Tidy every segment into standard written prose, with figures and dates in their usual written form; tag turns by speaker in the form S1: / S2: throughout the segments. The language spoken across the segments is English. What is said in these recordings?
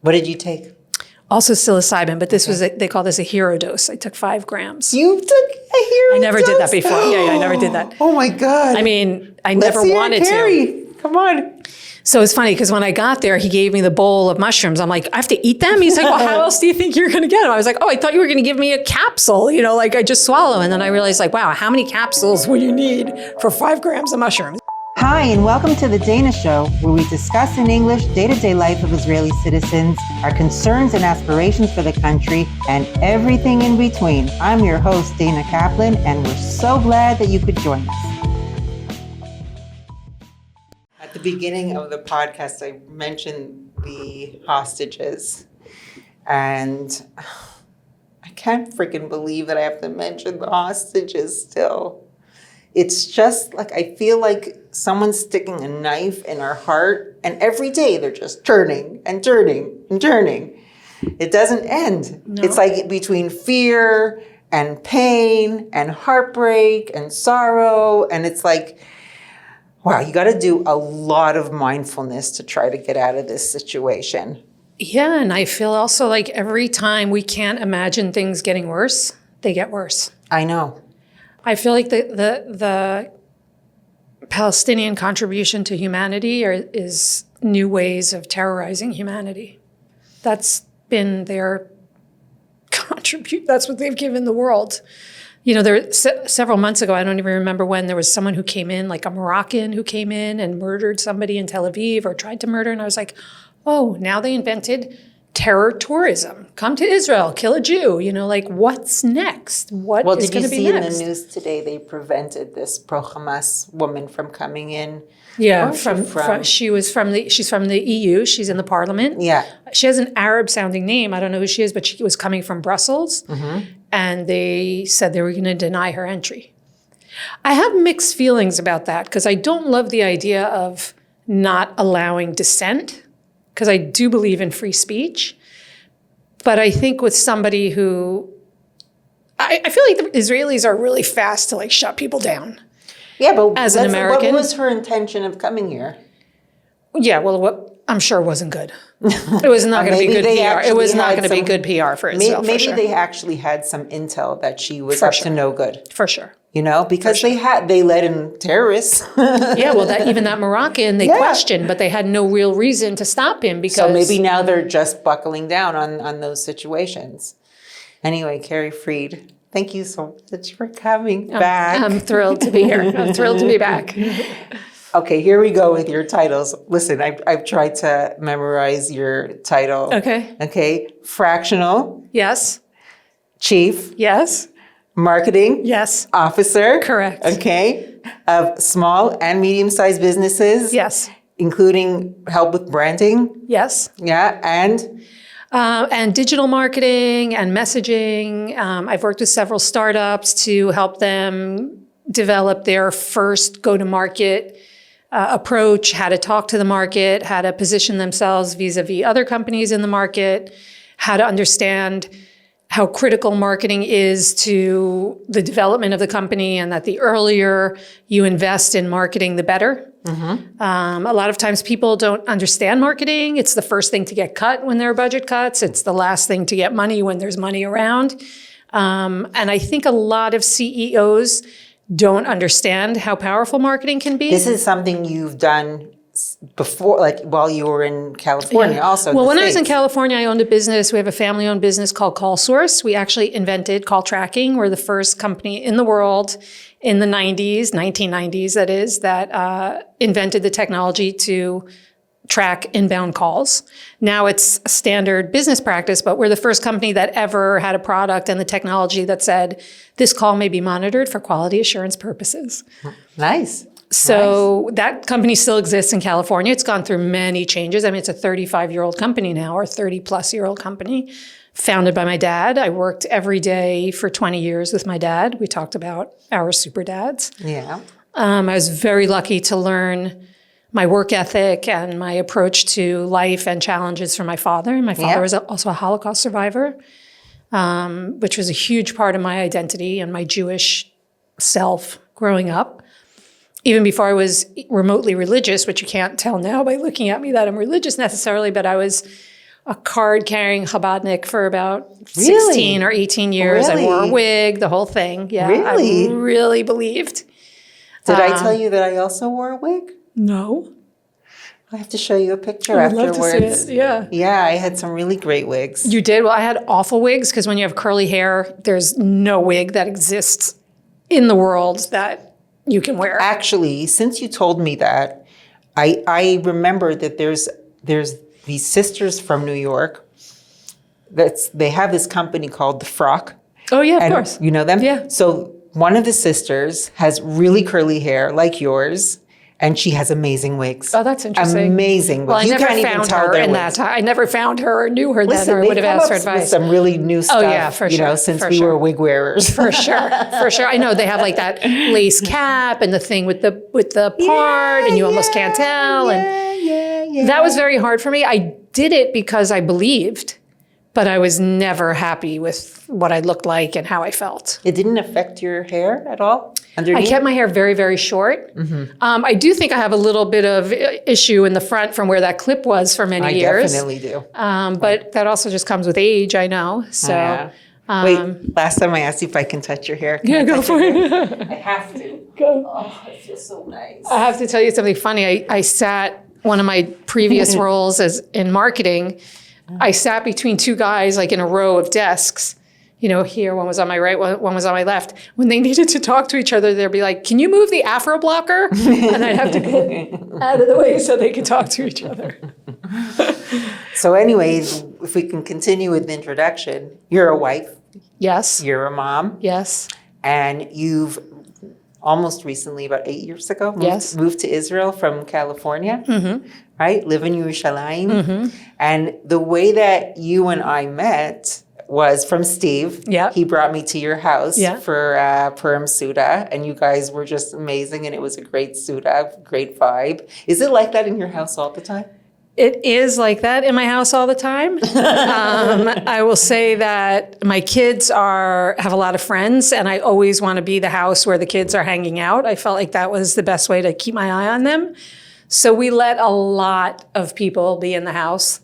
S1: What did you take?
S2: Also psilocybin, but this was, they call this a hero dose. I took 5 grams.
S1: You took a hero
S2: I never
S1: dose?
S2: did that before. Yeah, I never did that.
S1: Oh my God.
S2: I mean, I
S1: Let's
S2: never
S1: hear
S2: wanted
S1: Carey. Come on.
S2: So it's funny because when I got there, he gave me the bowl of mushrooms. I'm like, I have to eat them? He's like, well, how else do you think you're going to get them? I was like, oh, I thought you were going to give me a capsule, like I just swallow. And then I realized wow, how many capsules will you need for 5 grams of mushrooms?
S1: Hi, and welcome to the Dayna Show, where we discuss in English day-to-day life of Israeli citizens, our concerns and aspirations for the country, and everything in between. I'm your host, Dayna Kaplan, and we're so glad that you could join us. At the beginning of the podcast, I mentioned the hostages, and I can't freaking believe that I have to mention the hostages still. It's just like, I feel like someone's sticking a knife in our heart, and every day they're just turning and turning and turning. It doesn't end. No. It's like between fear and pain and heartbreak and sorrow. And it's like, wow, you got to do a lot of mindfulness to try to get out of this situation.
S2: Yeah, and I feel also like every time we can't imagine things getting worse, they get worse.
S1: I know.
S2: I feel like the Palestinian contribution to humanity is new ways of terrorizing humanity. That's been their contribute. That's what they've given the world. There several months ago, I don't even remember when, there was someone who came in, like a Moroccan who came in and murdered somebody in Tel Aviv or tried to murder. And I was like, oh, now they invented terror tourism. Come to Israel, kill a Jew. What's next? What is going to be next? Well, did you see in the news today they prevented this pro-Hamas woman from coming in? Yeah, she's from the EU. She's in the parliament.
S1: Yeah.
S2: She has an Arab-sounding name. I don't know who she is, but she was coming from Brussels. Mm-hmm. And they said they were going to deny her entry. I have mixed feelings about that because I don't love the idea of not allowing dissent, because I do believe in free speech. But I think with somebody who, I feel like the Israelis are really fast to shut people down.
S1: Yeah, but
S2: as an American.
S1: What was her intention of coming here?
S2: Yeah, well, I'm sure it wasn't good. It was not going to be good PR. It was not going to be good PR for Israel.
S1: Maybe they actually had some intel that she was up to no good.
S2: For sure.
S1: Because they let in terrorists.
S2: Yeah, well, even that Moroccan, they questioned, but they had no real reason to stop him because...
S1: So maybe now they're just buckling down on those situations. Anyway, Carey Fried, thank you so much for coming back.
S2: I'm thrilled to be here. I'm thrilled to be back.
S1: Okay, here we go with your titles. Listen, I've tried to memorize your title. Okay. Fractional.
S2: Yes.
S1: Chief.
S2: Yes.
S1: Marketing.
S2: Yes.
S1: Officer.
S2: Correct.
S1: Okay. Of small and medium-sized businesses.
S2: Yes.
S1: Including help with branding.
S2: Yes.
S1: Yeah.
S2: And digital marketing and messaging. I've worked with several startups to help them develop their first go-to-market approach, how to talk to the market, how to position themselves vis-a-vis other companies in the market, how to understand how critical marketing is to the development of the company, and that the earlier you invest in marketing, the better. Mm-hmm. A lot of times people don't understand marketing. It's the first thing to get cut when there are budget cuts. It's the last thing to get money when there's money around. And I think a lot of CEOs don't understand how powerful marketing can be.
S1: This is something you've done before, while you were in California, also.
S2: Well, when I was in California, I owned a business. We have a family-owned business called Call Source. We actually invented call tracking. We're the first company in the world in the 1990s, that is, that invented the technology to track inbound calls. Now it's a standard business practice, but we're the first company that ever had a product and the technology that said, this call may be monitored for quality assurance purposes.
S1: Nice.
S2: So that company still exists in California. It's gone through many changes. I mean, it's a 35-year-old company now, or 30-plus-year-old company, founded by my dad. I worked every day for 20 years with my dad. We talked about our super dads.
S1: Yeah.
S2: I was very lucky to learn my work ethic and my approach to life and challenges from my father. My father was also a Holocaust survivor, which was a huge part of my identity and my Jewish self growing up. Even before I was remotely religious, which you can't tell now by looking at me that I'm religious necessarily, but I was a card-carrying Chabadnik for about
S1: Really?
S2: 16 or 18 years. I wore a
S1: Really?
S2: wig, the whole thing. Yeah,
S1: Really?
S2: I really believed.
S1: Did I tell you that I also wore a wig?
S2: No.
S1: I have to show you a picture
S2: I would love
S1: afterwards.
S2: to see it. Yeah.
S1: Yeah, I had some really great wigs.
S2: You did? Well, I had awful wigs because when you have curly hair, there's no wig that exists in the world that you can wear.
S1: Actually, since you told me that, I remember that there's these sisters from New York. They have this company called The Frock.
S2: Oh, yeah, of
S1: And
S2: course.
S1: you know them?
S2: Yeah.
S1: So one of the sisters has really curly hair like yours, and she has amazing wigs.
S2: Oh, that's interesting.
S1: Amazing wigs.
S2: Well, I
S1: You
S2: never
S1: can't even
S2: found
S1: tell
S2: her
S1: they're
S2: in
S1: wigs.
S2: that time. I never found her or knew her then,
S1: Listen,
S2: or I would have
S1: they've come
S2: asked her
S1: up with
S2: advice.
S1: some really new stuff.
S2: yeah, for sure,
S1: Since
S2: for
S1: we
S2: sure.
S1: were wig wearers.
S2: For sure, for sure. I know they have like that lace cap and the thing with the part, and you almost can't tell. And that was very hard for me. I did it because I believed, but I was never happy with what I looked like and how I felt.
S1: It didn't affect your hair at all?
S2: I
S1: Underneath?
S2: kept my hair very, very short. I do think I have a little bit of issue in the front from where that clip was for many
S1: I
S2: years.
S1: definitely do.
S2: But that also just comes with age, I know. So.
S1: Yeah. Wait, last time I asked you if I can touch your hair. Can
S2: Yeah,
S1: I
S2: go
S1: touch
S2: for
S1: your
S2: it.
S1: hair? I have to.
S2: Go.
S1: Oh, it feels so nice.
S2: I have to tell you something funny. I sat, one of my previous roles as in marketing, I sat between two guys like in a row of desks. You know, here, one was on my right, one was on my left. When they needed to talk to each other, they'd be like, "Can you move the Afro blocker?" And I'd have to get out of the way so they could talk to each other.
S1: So anyways, if we can continue with the introduction, you're a wife,
S2: Yes,
S1: you're a mom,
S2: yes,
S1: and you've almost recently, about 8 years ago, moved to Israel from California, right? Live in Yerushalayim. And the way that you and I met was from Steve.
S2: Yeah.
S1: He brought me to your house
S2: Yeah.
S1: for Purim Suda, and you guys were just amazing, and it was a great Suda, great vibe. Is it like that in your house all the time?
S2: It is like that in my house all the time. I will say that my kids have a lot of friends, and I always want to be the house where the kids are hanging out. I felt like that was the best way to keep my eye on them. So we let a lot of people be in the house.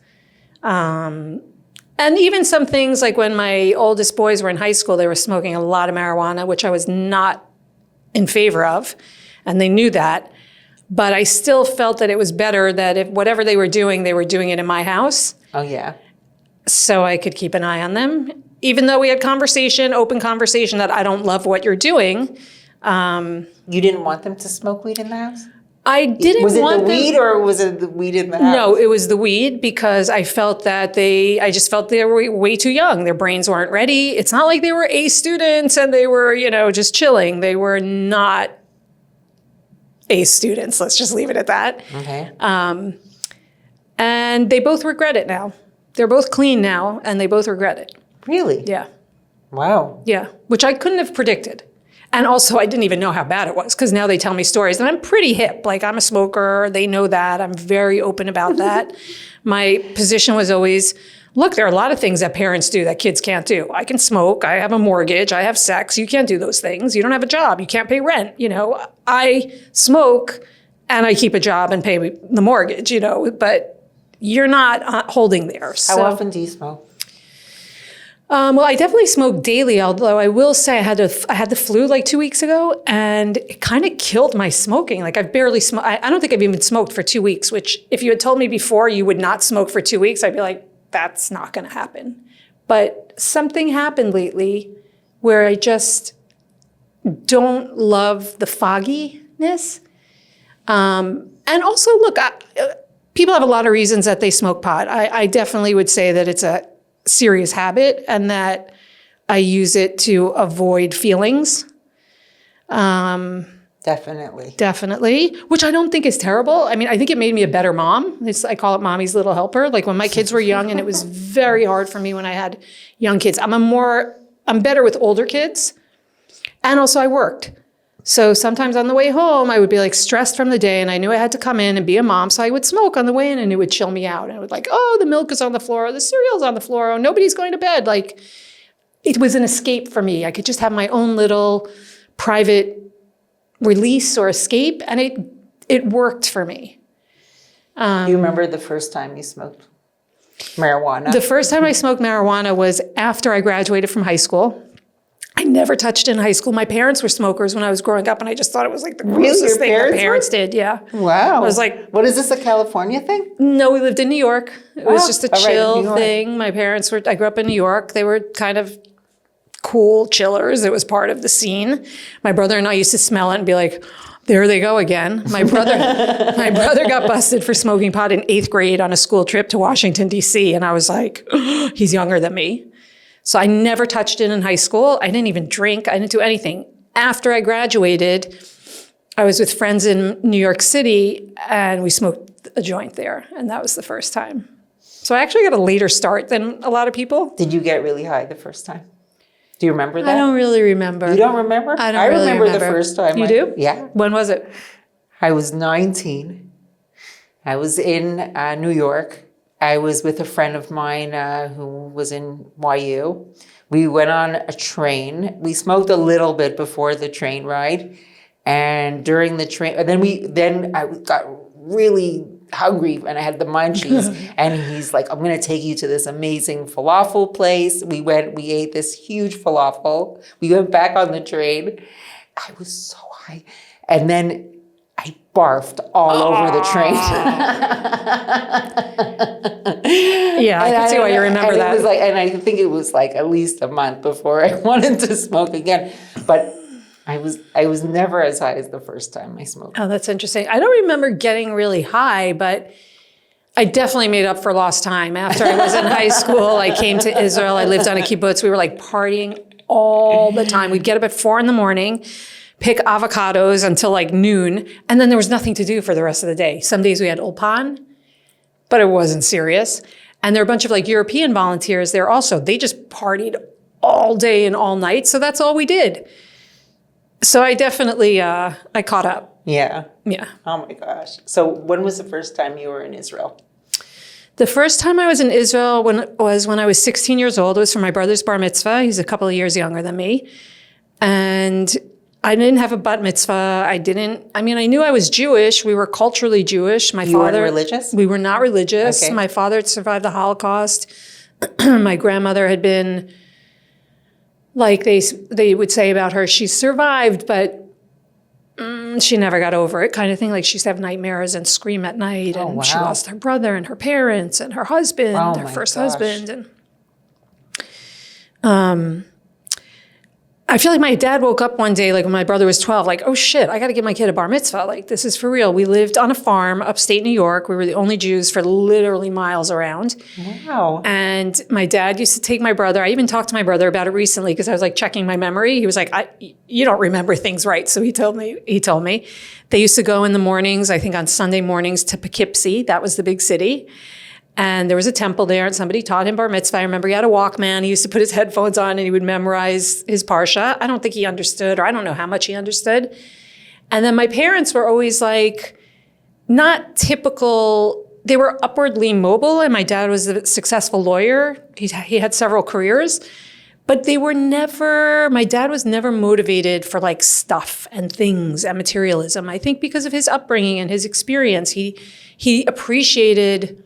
S2: And even some things like when my oldest boys were in high school, they were smoking a lot of marijuana, which I was not in favor of, and they knew that. But I still felt that it was better that if whatever they were doing it in my house,
S1: Oh, yeah.
S2: so I could keep an eye on them. Even though we had open conversation that I don't love what you're doing.
S1: You didn't want them to smoke weed in the house?
S2: I didn't
S1: Was it
S2: want
S1: the
S2: them.
S1: weed or was it the weed in the house?
S2: No, it was the weed because I felt that I just felt they were way too young. Their brains weren't ready. It's not like they were A students and they were, just chilling. They were not A students. Let's just leave it at that.
S1: Okay.
S2: And they both regret it now. They're both clean now and they both regret it.
S1: Really?
S2: Yeah.
S1: Wow.
S2: Yeah. Which I couldn't have predicted. And also, I didn't even know how bad it was because now they tell me stories. And I'm pretty hip. Like, I'm a smoker. They know that. I'm very open about that. My position was always, look, there are a lot of things that parents do that kids can't do. I can smoke. I have a mortgage. I have sex. You can't do those things. You don't have a job. You can't pay rent. I smoke and I keep a job and pay the mortgage, but you're not holding there.
S1: How often do you smoke?
S2: Well, I definitely smoke daily, although I will say I had the flu like 2 weeks ago, and it kind of killed my smoking. Like I've barely smoked. I don't think I've even smoked for 2 weeks, which if you had told me before you would not smoke for 2 weeks, I'd be like, that's not going to happen. But something happened lately where I just don't love the fogginess. And also, look, people have a lot of reasons that they smoke pot. I definitely would say that it's a serious habit and that I use it to avoid feelings.
S1: Definitely.
S2: Definitely, which I don't think is terrible. I mean, I think it made me a better mom. I call it mommy's little helper. Like when my kids were young and it was very hard for me when I had young kids. I'm better with older kids. And also I worked. So sometimes on the way home, I would be like stressed from the day and I knew I had to come in and be a mom. So I would smoke on the way in and it would chill me out. And I would like, oh, the milk is on the floor, the cereal's on the floor, oh, nobody's going to bed. Like it was an escape for me. I could just have my own little private release or escape. And it worked for me.
S1: Do you remember the first time you smoked? marijuana?
S2: The first time I smoked marijuana was after I graduated from high school. I never touched it in high school. My parents were smokers when I was growing up, and I just thought it was like the grossest thing my parents did. Yeah.
S1: Wow.
S2: I was like,
S1: what is this, a California thing?
S2: no, we lived in New York. It was just a
S1: all right, New
S2: chill
S1: York.
S2: thing. My parents were, I grew up in New York. They were kind of cool chillers. It was part of the scene. My brother and I used to smell it and be like, there they go again. My brother got busted for smoking pot in 8th grade on a school trip to Washington, D.C. And I was like, he's younger than me. So I never touched it in high school. I didn't even drink. I didn't do anything. After I graduated, I was with friends in New York City, and we smoked a joint there. And that was the first time. So I actually got a later start than a lot of people.
S1: Did you get really high the first time? Do you remember that?
S2: I don't really remember.
S1: You don't remember?
S2: I don't really
S1: remember the first time.
S2: You do?
S1: Yeah.
S2: When was it?
S1: I was 19. I was in New York. I was with a friend of mine who was in YU. We went on a train. We smoked a little bit before the train ride. And during the train, and then I got really hungry and I had the munchies. And he's like, I'm going to take you to this amazing falafel place. We ate this huge falafel. We went back on the train. I was so high. And then I barfed all over the train.
S2: Yeah, I can see why you remember that.
S1: It was and I think it was like at least a month before I wanted to smoke again. But I was never as high as the first time I smoked.
S2: Oh, that's interesting. I don't remember getting really high, but I definitely made up for lost time. After I was in high school, I came to Israel. I lived on a kibbutz. We were like partying all the time. We'd get up at 4 a.m, pick avocados until like noon, and then there was nothing to do for the rest of the day. Some days we had ulpan, but it wasn't serious. And there were a bunch of like European volunteers there also. They just partied all day and all night, so that's all we did. So I definitely, I caught up.
S1: Yeah.
S2: Yeah.
S1: Oh my gosh. So when was the first time you were in Israel?
S2: The first time I was in Israel was when I was 16 years old. It was for my brother's bar mitzvah. He's a couple of years younger than me. And I didn't have a bat mitzvah. I knew I was Jewish. We were culturally Jewish.
S1: You weren't religious?
S2: We were not religious.
S1: Okay.
S2: My father had survived the Holocaust. My grandmother had been, like they would say about her, she survived, but she never got over it, kind of thing. Like she used to have nightmares and scream at night.
S1: Oh,
S2: and
S1: wow.
S2: she lost her brother and her parents and her husband,
S1: Oh,
S2: her
S1: my
S2: first
S1: gosh.
S2: husband. And I feel like my dad woke up one day, like when my brother was 12, like, oh shit, I got to give my kid a bar mitzvah. Like, this is for real. We lived on a farm upstate New York. We were the only Jews for literally miles around.
S1: Wow.
S2: And my dad used to take my brother. I even talked to my brother about it recently because I was like checking my memory. He was like, you don't remember things right. So he told me. They used to go in the mornings, I think on Sunday mornings, to Poughkeepsie. That was the big city. And there was a temple there, and somebody taught him bar mitzvah. I remember he had a Walkman. He used to put his headphones on, and he would memorize his parsha. I don't think he understood, or I don't know how much he understood. And then my parents were always like, not typical. They were upwardly mobile, and my dad was a successful lawyer. He had several careers. But my dad was never motivated for like stuff and things and materialism. I think because of his upbringing and his experience, he appreciated...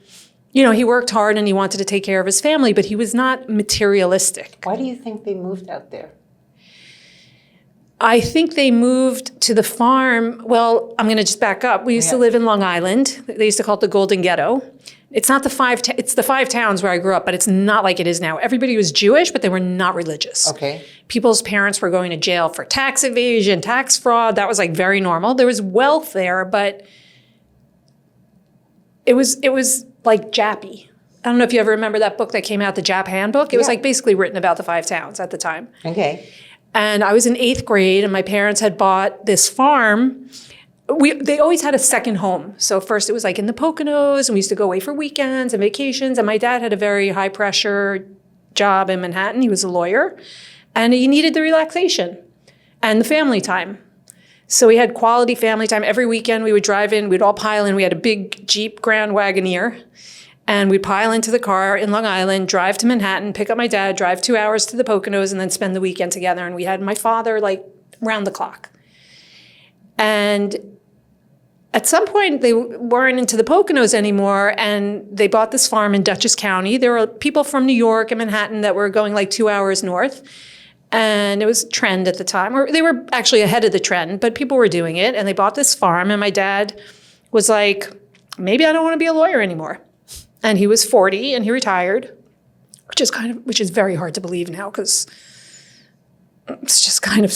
S2: he worked hard and he wanted to take care of his family, but he was not materialistic.
S1: Why do you think they moved out there?
S2: I think they moved to the farm. Well, I'm going to just back up. We used to live in Long Island. They used to call it the Golden Ghetto. It's not it's the 5 towns where I grew up, but it's not like it is now. Everybody was Jewish, but they were not religious.
S1: Okay.
S2: People's parents were going to jail for tax evasion, tax fraud. That was like very normal. There was wealth there, but it was like Jappy. I don't know if you ever remember that book that came out, the Jap Handbook. It was like basically written about the 5 towns at the time.
S1: Okay.
S2: And I was in 8th grade and my parents had bought this farm. They always had a second home. So first it was like in the Poconos and we used to go away for weekends and vacations. And my dad had a very high pressure job in Manhattan. He was a lawyer and he needed the relaxation and the family time. So we had quality family time. Every weekend we would drive in, we'd all pile in. We had a big Jeep Grand Wagoneer and we'd pile into the car in Long Island, drive to Manhattan, pick up my dad, drive 2 hours to the Poconos and then spend the weekend together. And we had my father like round the clock. And at some point, they weren't into the Poconos anymore, and they bought this farm in Dutchess County. There were people from New York and Manhattan that were going like 2 hours north, and it was a trend at the time. Or they were actually ahead of the trend, but people were doing it, and they bought this farm, and my dad was like, maybe I don't want to be a lawyer anymore. And he was 40, and he retired, which is very hard to believe now, because it's just kind of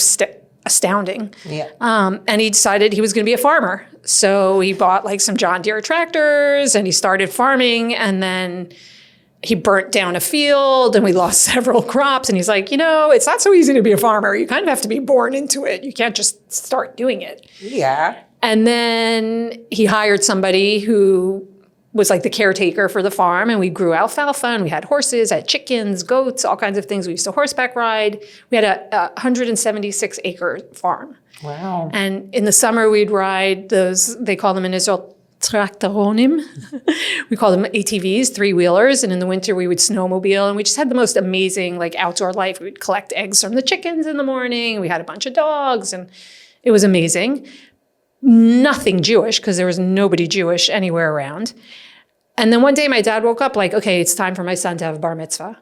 S2: astounding.
S1: Yeah.
S2: And he decided he was going to be a farmer. So he bought like some John Deere tractors and he started farming, and then he burnt down a field and we lost several crops. And he's like, it's not so easy to be a farmer. You kind of have to be born into it. You can't just start doing it.
S1: Yeah.
S2: And then he hired somebody who was like the caretaker for the farm, and we grew alfalfa, and we had horses, had chickens, goats, all kinds of things. We used to horseback ride. We had a 176-acre farm.
S1: Wow.
S2: And in the summer, we'd ride those, they call them in Israel, tractoronim. We call them ATVs, three-wheelers. And in the winter, we would snowmobile. And we just had the most amazing like outdoor life. We would collect eggs from the chickens in the morning. We had a bunch of dogs, and it was amazing. Nothing Jewish, because there was nobody Jewish anywhere around. And then one day my dad woke up like, okay, it's time for my son to have a bar mitzvah.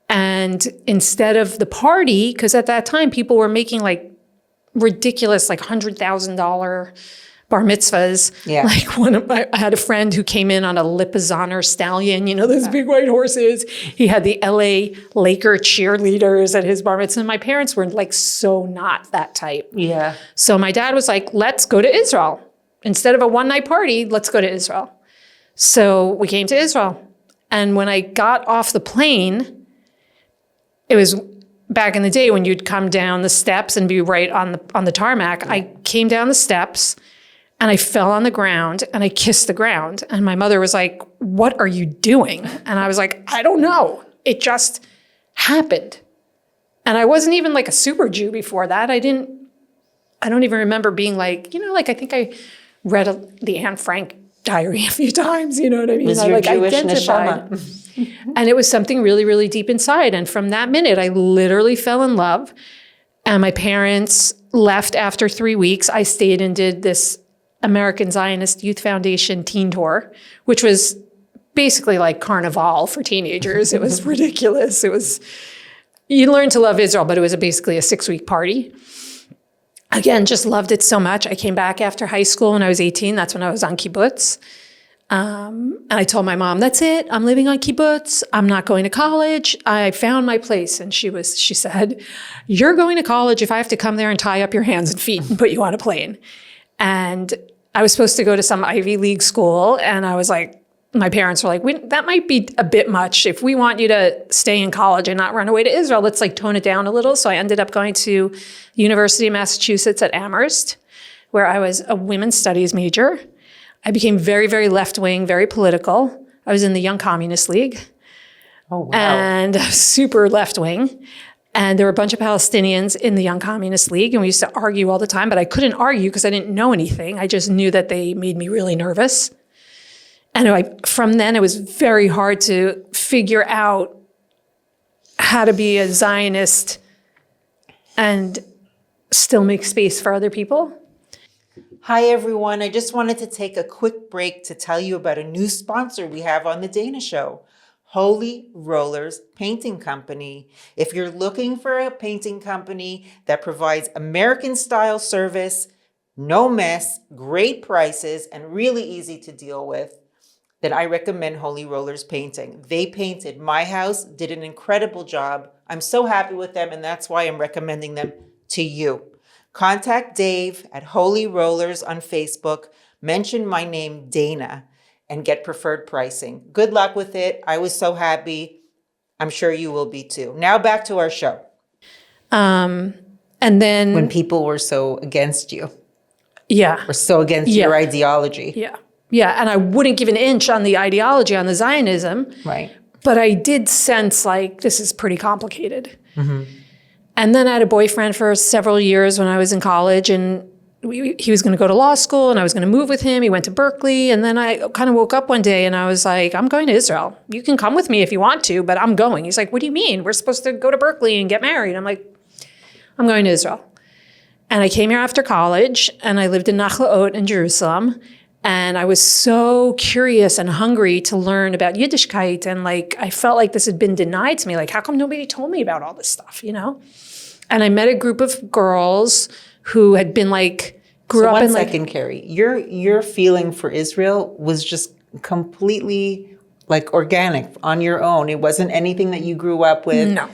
S2: And instead of the party, because at that time people were making like ridiculous, like $100,000 bar mitzvahs.
S1: Yeah.
S2: Like I had a friend who came in on a Lipizzaner stallion, those big white horses. He had the LA Laker cheerleaders at his bar mitzvah. And my parents were like so not that type.
S1: Yeah.
S2: So my dad was like, let's go to Israel. Instead of a one-night party, let's go to Israel. So we came to Israel. And when I got off the plane, it was back in the day when you'd come down the steps and be right on the tarmac. I came down the steps and I fell on the ground and I kissed the ground. And my mother was like, what are you doing? And I was like, I don't know. It just happened. And I wasn't even like a super Jew before that. I don't even remember being like, I think I read the Anne Frank diary a few times, you know what I mean?
S1: Was your Jewish neshama.
S2: And it was something really, really deep inside. And from that minute, I literally fell in love. And my parents left after 3 weeks. I stayed and did this American Zionist Youth Foundation teen tour, which was basically like Carnival for teenagers. It was ridiculous. You learn to love Israel, but it was basically a 6-week party. Again, just loved it so much. I came back after high school when I was 18. That's when I was on kibbutz. And I told my mom, that's it. I'm living on kibbutz. I'm not going to college. I found my place. And she said, you're going to college if I have to come there and tie up your hands and feet and put you on a plane. And I was supposed to go to some Ivy League school. And I was like, my parents were like, that might be a bit much. If we want you to stay in college and not run away to Israel, let's like tone it down a little. So I ended up going to the University of Massachusetts at Amherst, where I was a women's studies major. I became very, very left-wing, very political. I was in the Young Communist League.
S1: Oh, wow.
S2: And super left-wing. And there were a bunch of Palestinians in the Young Communist League, and we used to argue all the time, but I couldn't argue because I didn't know anything. I just knew that they made me really nervous. And from then, it was very hard to figure out how to be a Zionist and still make space for other people.
S1: Hi, everyone. I just wanted to take a quick break to tell you about a new sponsor we have on the Dayna Show, Holy Rollers Painting Company. If you're looking for a painting company that provides American-style service, no mess, great prices, and really easy to deal with, then I recommend Holy Rollers Painting. They painted my house, did an incredible job. I'm so happy with them, and that's why I'm recommending them to you. Contact Dave at Holy Rollers on Facebook, mention my name, Dayna, and get preferred pricing. Good luck with it. I was so happy. I'm sure you will be too. Now back to our show.
S2: And then...
S1: When people were so against you.
S2: Yeah.
S1: Or so against your ideology.
S2: Yeah. Yeah, and I wouldn't give an inch on the ideology, on the Zionism.
S1: Right.
S2: But I did sense like this is pretty complicated.
S1: Mm-hmm.
S2: And then I had a boyfriend for several years when I was in college, and he was going to go to law school, and I was going to move with him. He went to Berkeley, and then I kind of woke up one day, and I was like, I'm going to Israel. You can come with me if you want to, but I'm going. He's like, what do you mean? We're supposed to go to Berkeley and get married. I'm like, I'm going to Israel. And I came here after college, and I lived in Nachlaot in Jerusalem. And I was so curious and hungry to learn about Yiddishkeit. And like, I felt like this had been denied to me. Like, how come nobody told me about all this stuff, you know? And I met a group of girls who had been like, grew up in like—
S1: 1 second, Carey. Your feeling for Israel was just completely like organic on your own. It wasn't anything that you grew up with.
S2: No.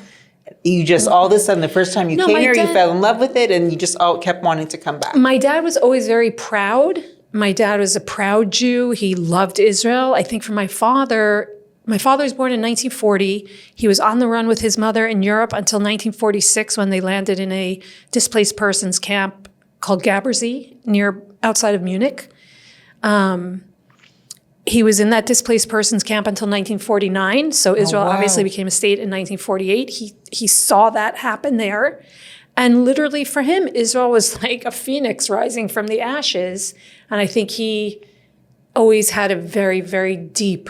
S1: You just all of a sudden, the first time you came here, you fell in love with it, and you just kept wanting to come back.
S2: My dad was always very proud. My dad was a proud Jew. He loved Israel. I think for my father was born in 1940. He was on the run with his mother in Europe until 1946 when they landed in a displaced persons camp called Gabbersee outside of Munich. He was in that displaced persons camp until 1949. So Israel obviously became a state in 1948. He saw that happen there. And literally for him, Israel was like a phoenix rising from the ashes. And I think he always had a very, very deep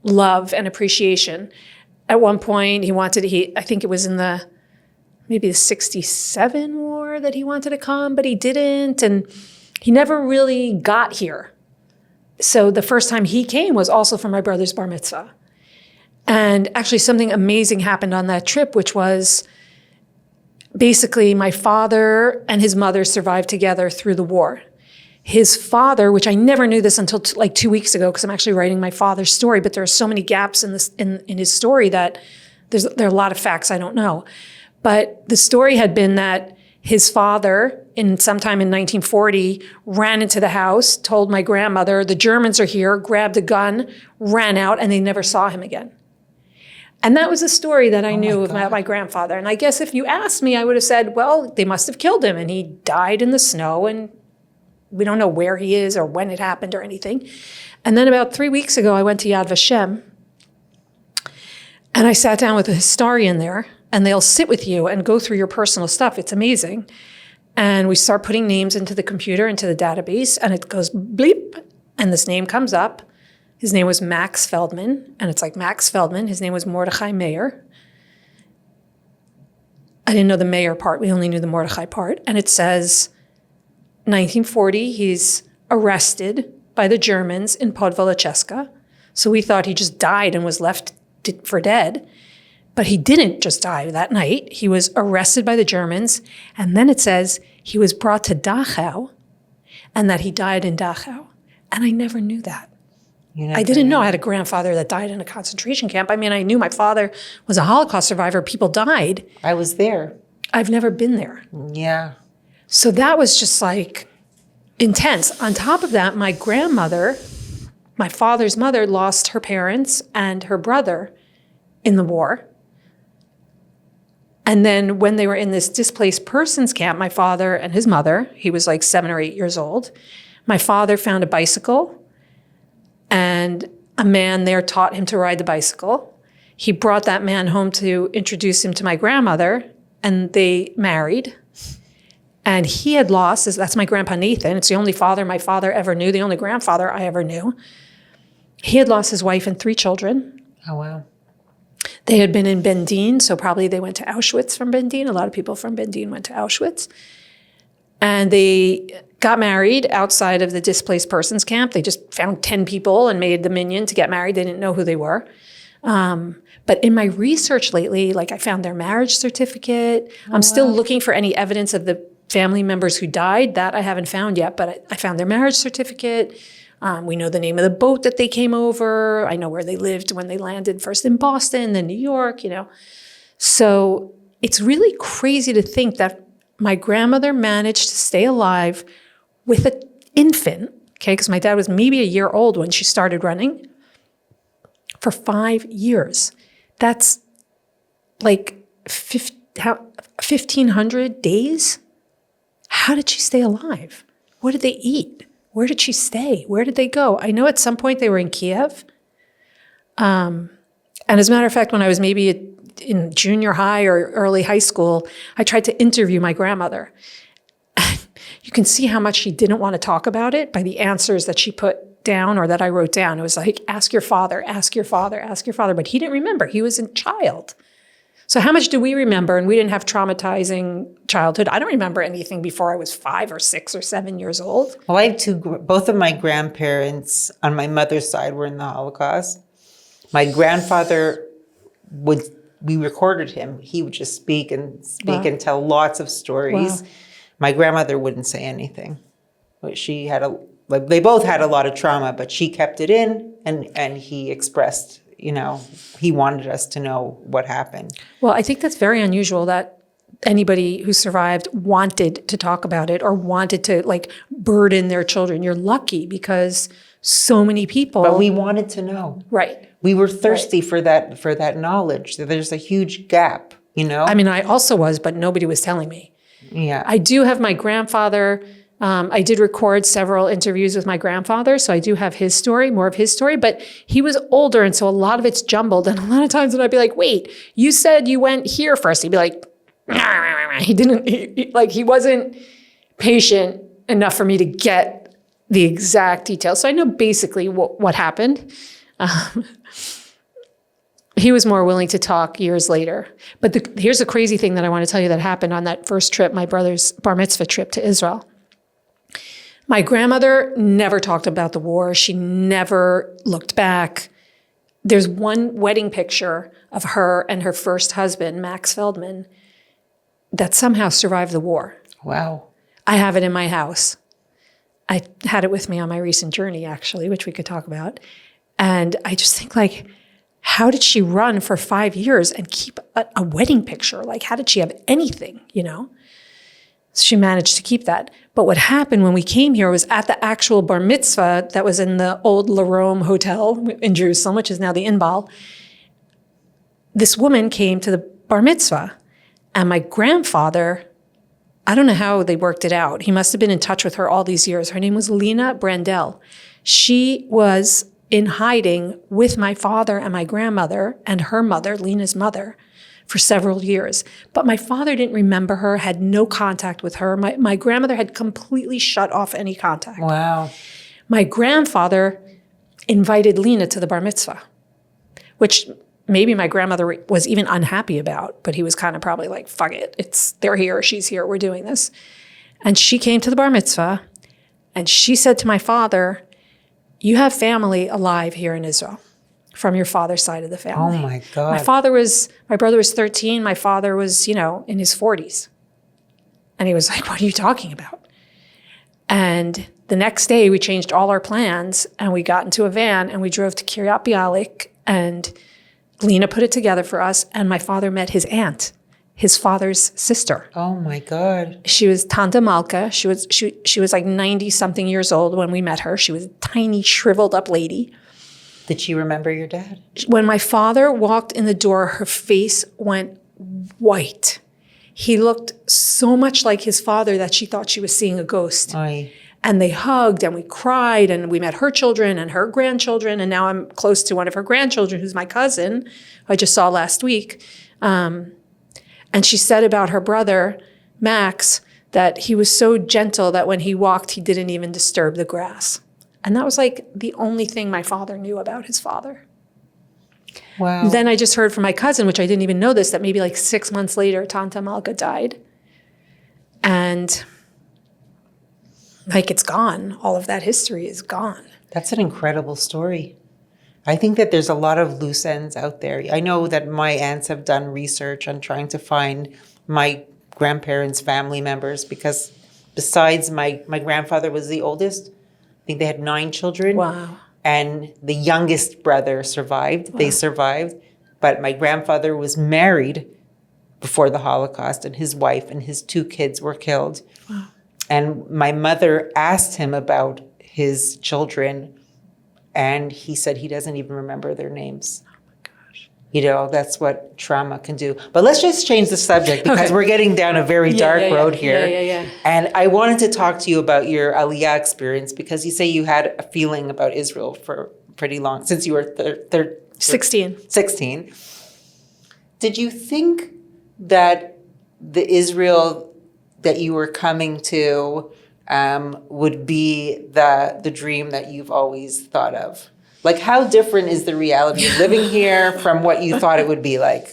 S2: love and appreciation. At one point, I think it was in maybe the 67 war that he wanted to come, but he didn't. And he never really got here. So the first time he came was also for my brother's bar mitzvah. And actually something amazing happened on that trip, which was basically my father and his mother survived together through the war. His father, which I never knew this until like 2 weeks ago, because I'm actually writing my father's story, but there are so many gaps in his story that there are a lot of facts I don't know. But the story had been that his father, sometime in 1940, ran into the house, told my grandmother, the Germans are here, grabbed a gun, ran out, and they never saw him again. And that was a story that I knew of my grandfather. And I guess if you asked me, I would have said, well, they must have killed him, and he died in the snow, and we don't know where he is or when it happened or anything. And then about 3 weeks ago, I went to Yad Vashem, and I sat down with a historian there, and they'll sit with you and go through your personal stuff. It's amazing. And we start putting names into the computer, into the database, and it goes bleep, and this name comes up. His name was Max Feldman, and it's like Max Feldman. His name was Mordechai Meir. I didn't know the Meir part. We only knew the Mordechai part. And it says 1940, he's arrested by the Germans in Podvolicheska. So we thought he just died and was left for dead. But he didn't just die that night. He was arrested by the Germans. And then it says he was brought to Dachau and that he died in Dachau. And I never knew that. I didn't know I had a grandfather that died in a concentration camp. I mean, I knew my father was a Holocaust survivor. People died.
S1: I was there.
S2: I've never been there.
S1: Yeah.
S2: So that was just like intense. On top of that, my grandmother, my father's mother, lost her parents and her brother in the war. And then when they were in this displaced persons camp, my father and his mother, he was like 7 or 8 years old, my father found a bicycle, and a man there taught him to ride the bicycle. He brought that man home to introduce him to my grandmother, and they married. And he had lost, that's my grandpa Nathan, it's the only father my father ever knew, the only grandfather I ever knew. He had lost his wife and 3 children.
S1: Oh, wow.
S2: They had been in Bendin, so probably they went to Auschwitz from Bendin. A lot of people from Bendin went to Auschwitz. And they got married outside of the displaced persons camp. They just found 10 people and made the minyan to get married. They didn't know who they were. But in my research lately, like I found their marriage certificate. I'm still looking for any evidence of the family members who died. That I haven't found yet, but I found their marriage certificate. We know the name of the boat that they came over. I know where they lived when they landed, first in Boston, then New York, you know. So it's really crazy to think that my grandmother managed to stay alive with an infant, okay, because my dad was maybe a year old when she started running, for 5 years. That's like 1,500 days. How did she stay alive? What did they eat? Where did she stay? Where did they go? I know at some point they were in Kiev. And as a matter of fact, when I was maybe in junior high or early high school, I tried to interview my grandmother. You can see how much she didn't want to talk about it by the answers that she put down or that I wrote down. It was like, ask your father, ask your father, ask your father. But he didn't remember. He was a child. So how much do we remember? And we didn't have traumatizing childhood. I don't remember anything before I was 5 or 6 or 7 years old.
S1: Well, I have both of my grandparents on my mother's side were in the Holocaust. My grandfather we recorded him. He would just speak and tell lots of stories.
S2: Wow.
S1: My grandmother wouldn't say anything. But they both had a lot of trauma, but she kept it in and he expressed, he wanted us to know what happened.
S2: Well, I think that's very unusual that anybody who survived wanted to talk about it or wanted to burden their children. You're lucky because so many people.
S1: But we wanted to know.
S2: Right.
S1: We were thirsty for that knowledge. There's a huge gap,
S2: I mean, I also was, but nobody was telling me.
S1: Yeah.
S2: I do have my grandfather. I did record several interviews with my grandfather, so I do have more of his story, but he was older, and so a lot of it's jumbled. And a lot of times when I'd be like, wait, you said you went here first. He'd be like, he wasn't patient enough for me to get the exact details. So I know basically what happened. He was more willing to talk years later. But here's a crazy thing that I want to tell you that happened on that first trip, my brother's bar mitzvah trip to Israel. My grandmother never talked about the war. She never looked back. There's one wedding picture of her and her first husband, Max Feldman, that somehow survived the war.
S1: Wow.
S2: I have it in my house. I had it with me on my recent journey, actually, which we could talk about. And I just think, how did she run for 5 years and keep a wedding picture? How did she have anything, She managed to keep that. But what happened when we came here was at the actual bar mitzvah that was in the old La Rome Hotel in Jerusalem, which is now the Inbal. This woman came to the bar mitzvah, and my grandfather, I don't know how they worked it out. He must have been in touch with her all these years. Her name was Lena Brandel. She was in hiding with my father and my grandmother and her mother, Lena's mother, for several years. But my father didn't remember her, had no contact with her. My grandmother had completely shut off any contact.
S1: Wow.
S2: My grandfather invited Lena to the bar mitzvah, which maybe my grandmother was even unhappy about, but he was kind of probably like, fuck it. They're here, she's here, we're doing this. And she came to the bar mitzvah and she said to my father, you have family alive here in Israel from your father's side of the family.
S1: Oh my God.
S2: My brother was 13. My father was, in his 40s. And he was like, what are you talking about? And the next day we changed all our plans and we got into a van and we drove to Kiryat Bialik and Lena put it together for us. And my father met his aunt, his father's sister.
S1: Oh my God.
S2: She was Tanta Malka. She was like 90 something years old when we met her. She was a tiny, shriveled up lady.
S1: Did she remember your dad?
S2: When my father walked in the door, her face went white. He looked so much like his father that she thought she was seeing a ghost.
S1: Aye.
S2: And they hugged and we cried and we met her children and her grandchildren. And now I'm close to one of her grandchildren, who's my cousin, who I just saw last week. And she said about her brother, Max, that he was so gentle that when he walked, he didn't even disturb the grass. And that was the only thing my father knew about his father.
S1: Wow.
S2: Then I just heard from my cousin, which I didn't even know this, that maybe 6 months later, Tanta Malka died. And it's gone. All of that history is gone.
S1: That's an incredible story. I think that there's a lot of loose ends out there. I know that my aunts have done research on trying to find my grandparents' family members because besides my grandfather was the oldest. I think they had 9 children.
S2: Wow.
S1: And the youngest brother survived. Wow. They survived. But my grandfather was married before the Holocaust and his wife and his 2 kids were killed.
S2: Wow.
S1: And my mother asked him about his children and he said he doesn't even remember their names.
S2: Oh my gosh.
S1: That's what trauma can do. But let's just change the subject because we're getting down a very dark road here.
S2: Yeah.
S1: And I wanted to talk to you about your aliyah experience because you say you had a feeling about Israel for pretty long, since you were 16. Did you think that the Israel that you were coming to would be the dream that you've always thought of? How different is the reality of living here from what you thought it would be like?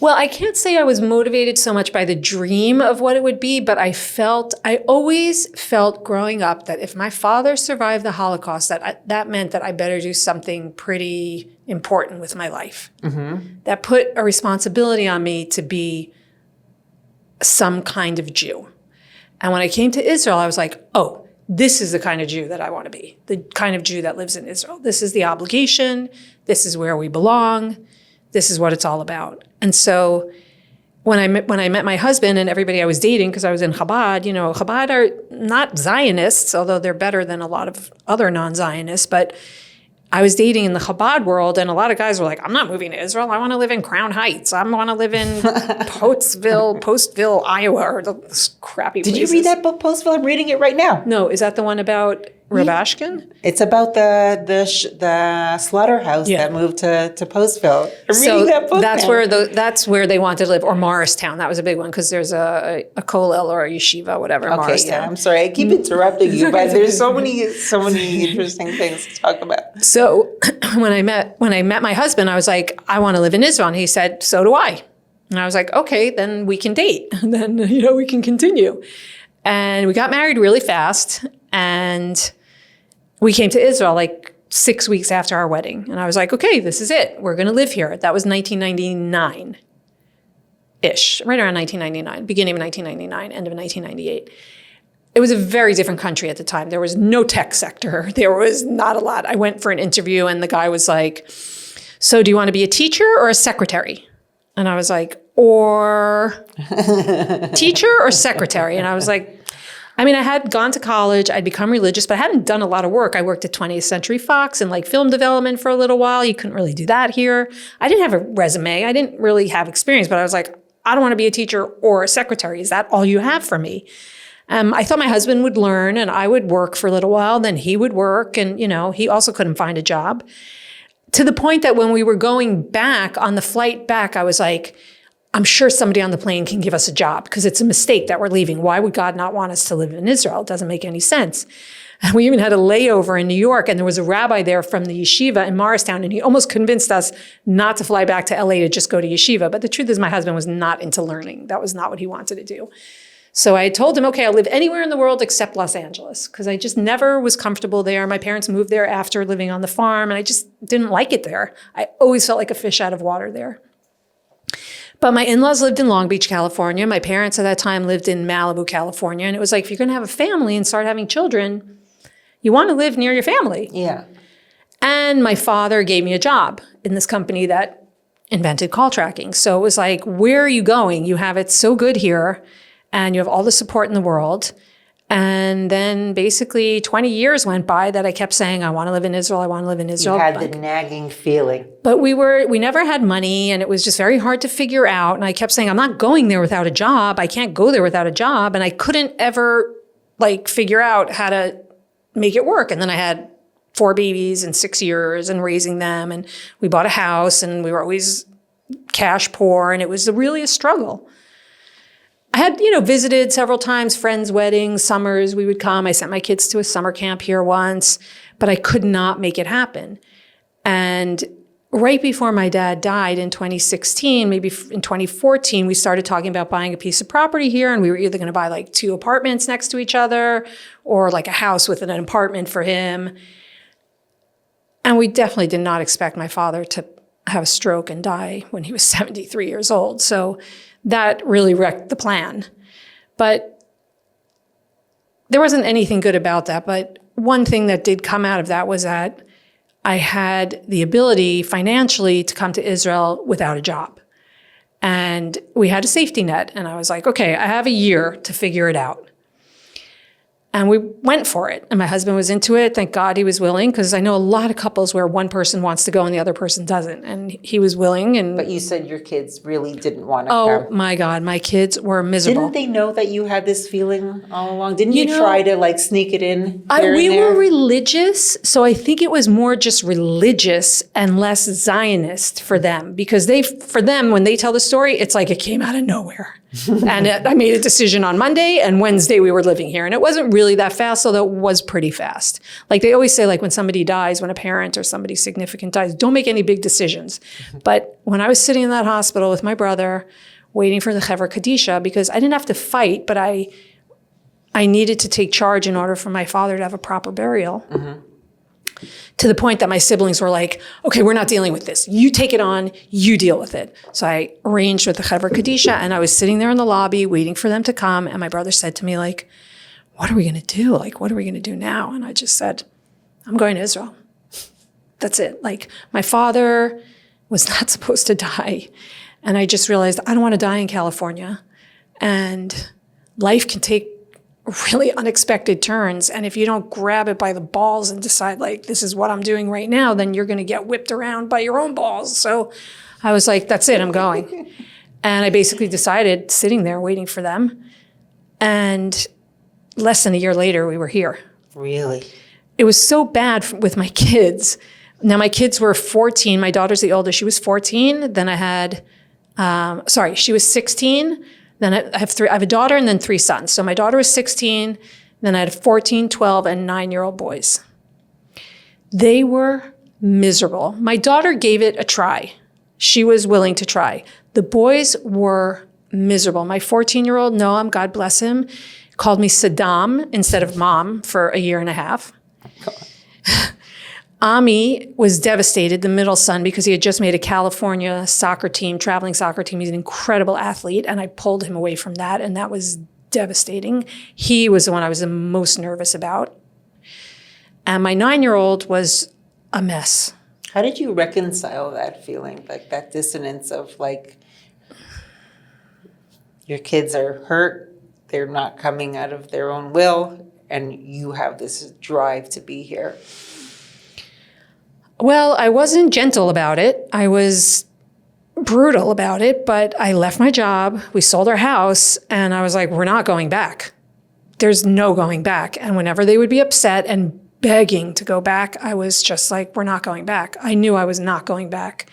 S2: Well, I can't say I was motivated so much by the dream of what it would be, but I always felt growing up that if my father survived the Holocaust, that meant that I better do something pretty important with my life. Mm-hmm. That put a responsibility on me to be some kind of Jew. And when I came to Israel, I was like, oh, this is the kind of Jew that I want to be, the kind of Jew that lives in Israel. This is the obligation. This is where we belong. This is what it's all about. And so when I met my husband and everybody I was dating, because I was in Chabad, Chabad are not Zionists, although they're better than a lot of other non-Zionists, but I was dating in the Chabad world, and a lot of guys were like, I'm not moving to Israel. I want to live in Crown Heights. I want to live in Postville, Iowa, or those crappy places.
S1: Did you read that book, Postville? I'm reading it right now.
S2: No, is that the one about Reb Ashkin?
S1: It's about the slaughterhouse that moved to Postville. I'm reading that book
S2: That's where they wanted to live, or Morristown. That was a big one because there's a kollel or a yeshiva, whatever.
S1: Okay,
S2: Morristown.
S1: yeah. I'm sorry, I keep interrupting you, but there's so many interesting things to talk about.
S2: So when I met my husband, I was like, I want to live in Israel, and he said, so do I. And I was like, okay, then we can date, and then we can continue. And we got married really fast, and we came to Israel like 6 weeks after our wedding. And I was like, okay, this is it. We're going to live here. That was 1999-ish, right around 1999, beginning of 1999, end of 1998. It was a very different country at the time. There was no tech sector. There was not a lot. I went for an interview, and the guy was like, so do you want to be a teacher or a secretary? And I was like, or teacher or secretary? And I was like, I had gone to college, I'd become religious, but I hadn't done a lot of work. I worked at 20th Century Fox and like film development for a little while. You couldn't really do that here. I didn't have a resume. I didn't really have experience, but I was like, I don't want to be a teacher or a secretary. Is that all you have for me? I thought my husband would learn and I would work for a little while, then he would work. And, he also couldn't find a job. To the point that when we were going back, on the flight back, I was like, I'm sure somebody on the plane can give us a job because it's a mistake that we're leaving. Why would God not want us to live in Israel? It doesn't make any sense. And we even had a layover in New York, and there was a rabbi there from the yeshiva in Morristown, and he almost convinced us not to fly back to LA to just go to yeshiva. But the truth is my husband was not into learning. That was not what he wanted to do. So I told him, okay, I'll live anywhere in the world except Los Angeles, because I just never was comfortable there. My parents moved there after living on the farm, and I just didn't like it there. I always felt like a fish out of water there. But my in-laws lived in Long Beach, California. My parents at that time lived in Malibu, California. And it was like, if you're going to have a family and start having children, you want to live near your family.
S1: Yeah.
S2: And my father gave me a job in this company that invented call tracking. So it was like, where are you going? You have it so good here, and you have all the support in the world. And then basically 20 years went by that I kept saying, I want to live in Israel. I want to live in Israel.
S1: You had the nagging feeling.
S2: But we never had money, and it was just very hard to figure out. And I kept saying, I'm not going there without a job. I can't go there without a job. And I couldn't ever figure out how to make it work. And then I had 4 babies in 6 years and raising them. And we bought a house, and we were always cash poor. And it was really a struggle. I had, visited several times, friends' weddings, summers, we would come. I sent my kids to a summer camp here once, but I could not make it happen. And right before my dad died in 2016, maybe in 2014, we started talking about buying a piece of property here, and we were either going to buy 2 apartments next to each other or a house with an apartment for him. And we definitely did not expect my father to have a stroke and die when he was 73 years old. So that really wrecked the plan. But there wasn't anything good about that. But one thing that did come out of that was that I had the ability financially to come to Israel without a job. And we had a safety net. And I was like, okay, I have a year to figure it out. And we went for it. And my husband was into it. Thank God he was willing, because I know a lot of couples where one person wants to go and the other person doesn't. And he was willing.
S1: But you said your kids really didn't want to come.
S2: Oh, my God. My kids were miserable.
S1: Didn't they know that you had this feeling all along? Didn't you try to sneak it in
S2: We were religious. So I think it was more just religious and less Zionist for them. Because for them, when they tell the story, it's like it came out of nowhere. And I made a decision on Monday, and Wednesday we were living here. And it wasn't really that fast, although it was pretty fast. Like they always say, like when somebody dies, when a parent or somebody significant dies, don't make any big decisions. But when I was sitting in that hospital with my brother, waiting for the Chevra Kadisha, because I didn't have to fight, but I needed to take charge in order for my father to have a proper burial. To the point that my siblings were like, okay, we're not dealing with this. You take it on, you deal with it. So I arranged with the Chevra Kadisha, and I was sitting there in the lobby waiting for them to come. And my brother said to me, like, what are we going to do? Like, what are we going to do now? And I just said, I'm going to Israel. That's it. Like, my father was not supposed to die. And I just realized I don't want to die in California. And life can take really unexpected turns. And if you don't grab it by the balls and decide, like, this is what I'm doing right now, then you're going to get whipped around by your own balls. So I was like, that's it, I'm going. And I basically decided, sitting there waiting for them. And less than a year later, we were here.
S1: Really?
S2: It was so bad with my kids. Now, my kids were 14. My daughter's the oldest. She was 14. Then I had, she was 16. Then I have a daughter and then 3 sons. So my daughter was 16. Then I had 14, 12, and 9-year-old boys. They were miserable. My daughter gave it a try. She was willing to try. The boys were miserable. My 14-year-old, Noam, God bless him, called me Saddam instead of mom for a year and a half. Ami was devastated, the middle son, because he had just made a California soccer team, traveling soccer team. He's an incredible athlete, and I pulled him away from that, and that was devastating. He was the one I was the most nervous about. And my 9-year-old was a mess.
S1: How did you reconcile that feeling, like that dissonance of like, your kids are hurt, they're not coming out of their own will, and you have this drive to be here?
S2: Well, I wasn't gentle about it. I was brutal about it, but I left my job. We sold our house, and I was like, we're not going back. There's no going back. And whenever they would be upset and begging to go back, I was just like, we're not going back. I knew I was not going back.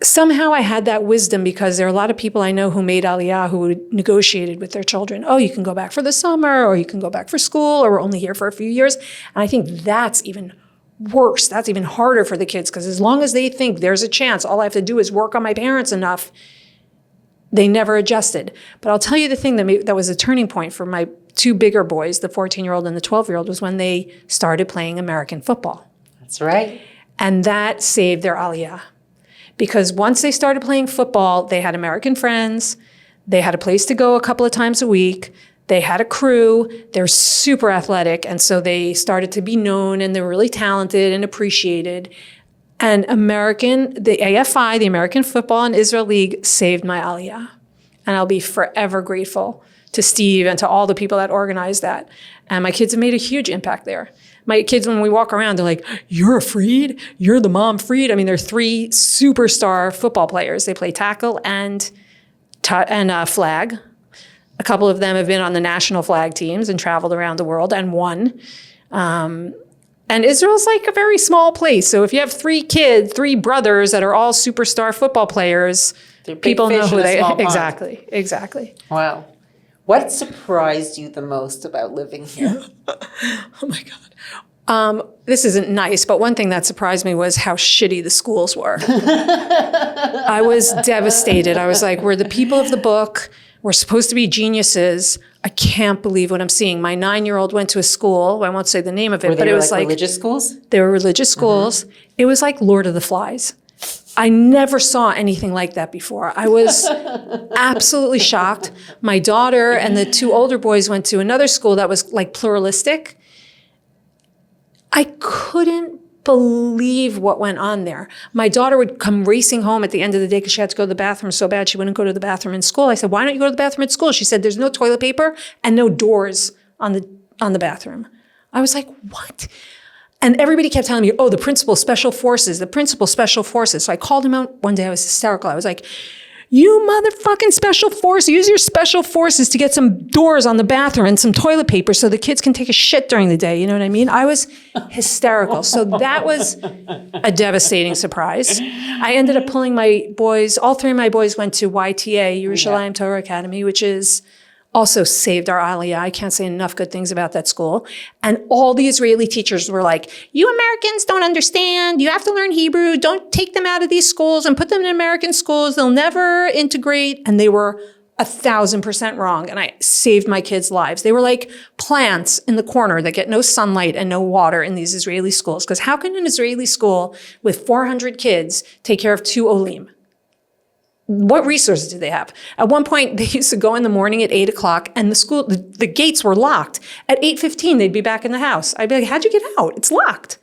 S2: Somehow I had that wisdom because there are a lot of people I know who made aliyah who negotiated with their children. Oh, you can go back for the summer, or you can go back for school, or we're only here for a few years. And I think that's even worse. That's even harder for the kids, because as long as they think there's a chance, all I have to do is work on my parents enough, they never adjusted. But I'll tell you the thing that was a turning point for my 2 bigger boys, the 14-year-old and the 12-year-old, was when they started playing American football.
S1: That's right.
S2: And that saved their aliyah. Because once they started playing football, they had American friends, they had a place to go a couple of times a week, they had a crew, they're super athletic, and so they started to be known, and they were really talented and appreciated. And the AFI, the American Football and Israel League, saved my aliyah. And I'll be forever grateful to Steve and to all the people that organized that. And my kids have made a huge impact there. My kids, when we walk around, they're like, you're a Fried? You're the mom Fried? I mean, they're 3 superstar football players. They play tackle and flag. A couple of them have been on the national flag teams and traveled around the world and won. And Israel's like a very small place. So if you have 3 brothers that are all superstar football players, people know who they are. Exactly.
S1: Wow. What surprised you the most about living here?
S2: Oh my God. This isn't nice, but one thing that surprised me was how shitty the schools were. I was devastated. I was like, we're the people of the book. We're supposed to be geniuses. I can't believe what I'm seeing. My 9-year-old went to a school. I won't say the name of it, but it was like
S1: religious schools?
S2: They were religious schools. It was like Lord of the Flies. I never saw anything like that before. I was absolutely shocked. My daughter and the 2 older boys went to another school that was like pluralistic. I couldn't believe what went on there. My daughter would come racing home at the end of the day because she had to go to the bathroom so bad she wouldn't go to the bathroom in school. I said, why don't you go to the bathroom at school? She said, there's no toilet paper and no doors on the bathroom. I was like, what? And everybody kept telling me, oh, the principal special forces. So I called him out one day. I was hysterical. I was like, you motherfucking special force, use your special forces to get some doors on the bathroom and some toilet paper so the kids can take a shit during the day. You know what I mean? I was hysterical. So that was a devastating surprise. I ended up pulling my boys, all three of my boys went to YTA, Yerushalayim Torah Academy, which is also saved our aliyah. I can't say enough good things about that school. And all the Israeli teachers were like, you Americans don't understand. You have to learn Hebrew. Don't take them out of these schools and put them in American schools. They'll never integrate. And they were 1,000% wrong. And I saved my kids' lives. They were like plants in the corner that get no sunlight and no water in these Israeli schools. Because how can an Israeli school with 400 kids take care of 2 olim? What resources do they have? At one point, they used to go in the morning at 8 o'clock and the gates were locked. At 8:15, they'd be back in the house. I'd be like, how'd you get out? It's locked.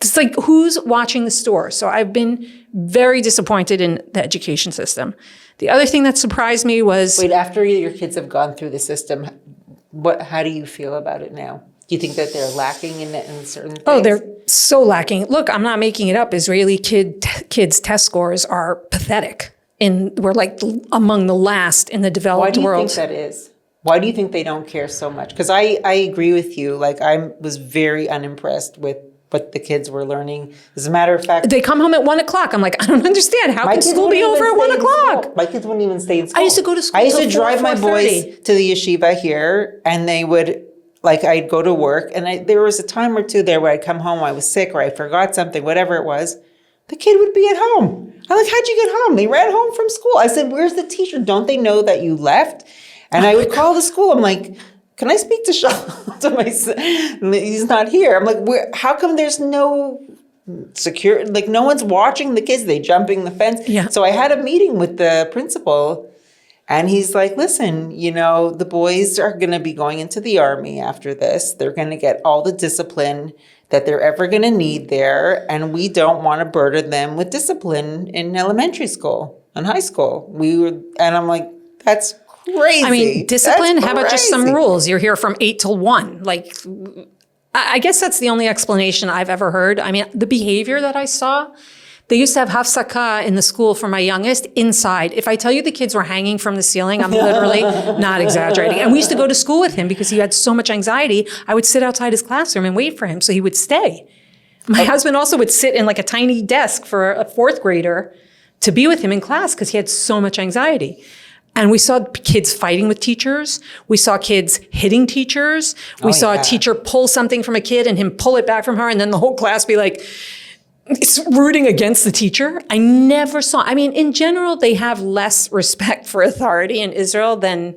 S2: It's like, who's watching the store? So I've been very disappointed in the education system. The other thing that surprised me was...
S1: Wait, after your kids have gone through the system, how do you feel about it now? Do you think that they're lacking in certain things?
S2: Oh, they're so lacking. Look, I'm not making it up. Israeli kids' test scores are pathetic. We're like among the last in the developed world.
S1: Why do you think that is? Why do you think they don't care so much? Because I agree with you. Like, I was very unimpressed with what the kids were learning. As a matter of fact,
S2: they come home at 1 o'clock. I'm like, I don't understand. How can school be over at 1 o'clock?
S1: My kids wouldn't even stay in school.
S2: I used to go to school.
S1: I used to drive my boys to the yeshiva here, and they would, like, I'd go to work, and there was a time or two there where I'd come home, I was sick, or I forgot something, whatever it was. The kid would be at home. I'm like, how'd you get home? They ran home from school. I said, where's the teacher? Don't they know that you left? And I would call the school. I'm like, can I speak to Sean? To my son? He's not here. I'm like, how come there's no security? Like, no one's watching the kids. They jumping the fence.
S2: Yeah.
S1: So I had a meeting with the principal, and he's like, listen, the boys are going to be going into the army after this. They're going to get all the discipline that they're ever going to need there, and we don't want to burden them with discipline in elementary school and high school. And I'm like, that's crazy.
S2: I mean, discipline, how about just some rules? You're here from 8 till 1. Like, I guess that's the only explanation I've ever heard. I mean, the behavior that I saw, they used to have hafsaka in the school for my youngest inside. If I tell you the kids were hanging from the ceiling, I'm literally not exaggerating. And we used to go to school with him because he had so much anxiety. I would sit outside his classroom and wait for him so he would stay. My husband also would sit in like a tiny desk for a 4th grader to be with him in class because he had so much anxiety. And we saw kids fighting with teachers. We saw kids hitting teachers. We saw a teacher pull something from a kid and him pull it back from her, and then the whole class be like, it's rooting against the teacher. I never saw, in general, they have less respect for authority in Israel than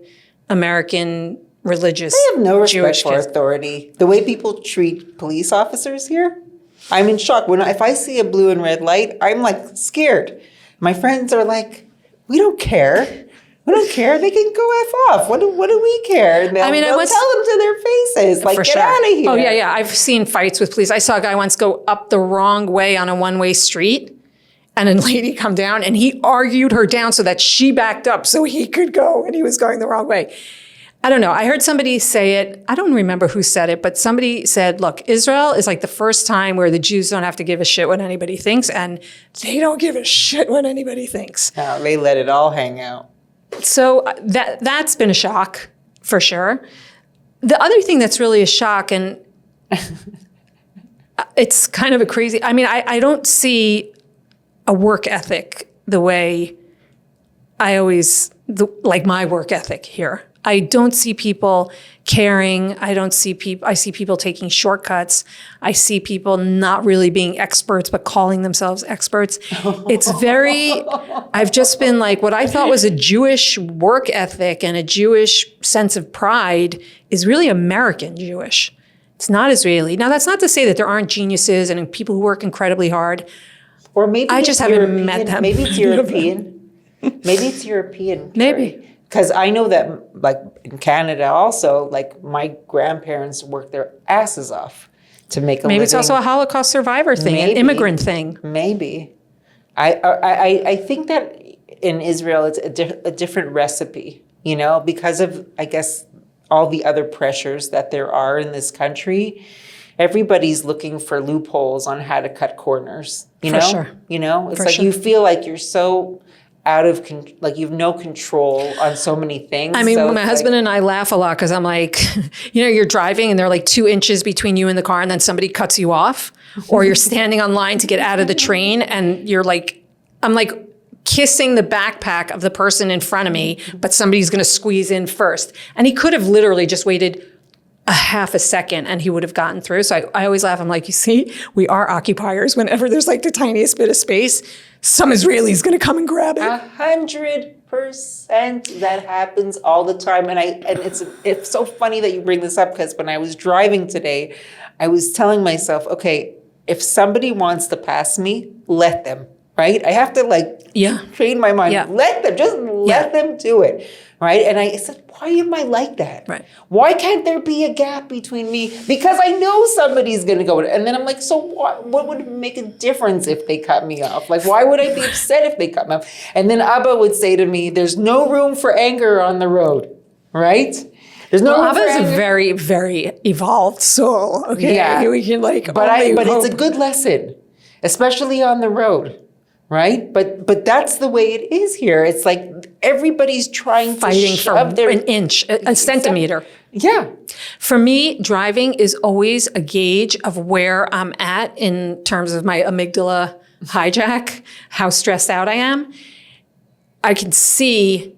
S2: American religious
S1: They have no respect
S2: Jewish
S1: for
S2: kids.
S1: authority. The way people treat police officers here, I'm in shock. If I see a blue and red light, I'm like scared. My friends are like, we don't care. We don't care. They can go F off. What do we care? And they'll tell them to their faces, like, get out of here.
S2: Oh, yeah. I've seen fights with police. I saw a guy once go up the wrong way on a one-way street, and a lady come down, and he argued her down so that she backed up so he could go, and he was going the wrong way. I don't know. I heard somebody say it. I don't remember who said it, but somebody said, look, Israel is like the first time where the Jews don't have to give a shit what anybody thinks, and they don't give a shit what anybody thinks.
S1: No, they let it all hang out.
S2: So that's been a shock, for sure. The other thing that's really a shock, and it's kind of a crazy, I don't see a work ethic the way like my work ethic here. I don't see people caring. I see people taking shortcuts. I see people not really being experts, but calling themselves experts. It's I've just been like, what I thought was a Jewish work ethic and a Jewish sense of pride is really American Jewish. It's not Israeli. Now, that's not to say that there aren't geniuses and people who work incredibly hard.
S1: Or maybe
S2: I just haven't met them.
S1: Maybe it's European. Maybe it's European.
S2: Maybe.
S1: Because I know that, like, in Canada also, like, my grandparents worked their asses off to make a living.
S2: Maybe it's also a Holocaust survivor thing, an immigrant thing.
S1: Maybe. I think that in Israel it's a different recipe, because of, I guess, all the other pressures that there are in this country. Everybody's looking for loopholes on how to cut corners,
S2: For sure.
S1: It's
S2: For
S1: like
S2: sure.
S1: you feel like you're so like you have no control on so many things.
S2: I mean,
S1: so
S2: my husband and I laugh a lot because I'm like, you're driving and there are like 2 inches between you and the car and then somebody cuts you off, or you're standing on line to get out of the train and you're like, I'm like kissing the backpack of the person in front of me, but somebody's going to squeeze in first. And he could have literally just waited a half a second and he would have gotten through. So I always laugh. I'm like, you see, we are occupiers. Whenever there's like the tiniest bit of space, some Israeli's going to come and grab it.
S1: 100% that happens all the time. And it's so funny that you bring this up, because when I was driving today, I was telling myself, okay, if somebody wants to pass me, let them, right? I have to train my mind.
S2: Yeah.
S1: Let them, just let them do it. Right. And I said, why am I like that?
S2: Right.
S1: Why can't there be a gap between me? Because I know somebody's going to go. And then I'm like, so what would make a difference if they cut me off? Like, why would I be upset if they cut me off? And then Abba would say to me, there's no room for anger on the road. Right. There's no room for
S2: Abba's
S1: anger.
S2: a very, very evolved soul. Okay.
S1: Yeah.
S2: We can
S1: But it's a good lesson, especially on the road. Right? But that's the way it is here. It's like everybody's trying
S2: fighting
S1: to
S2: for
S1: shove their
S2: an inch, a centimeter.
S1: Yeah.
S2: For me, driving is always a gauge of where I'm at in terms of my amygdala hijack, how stressed out I am. I can see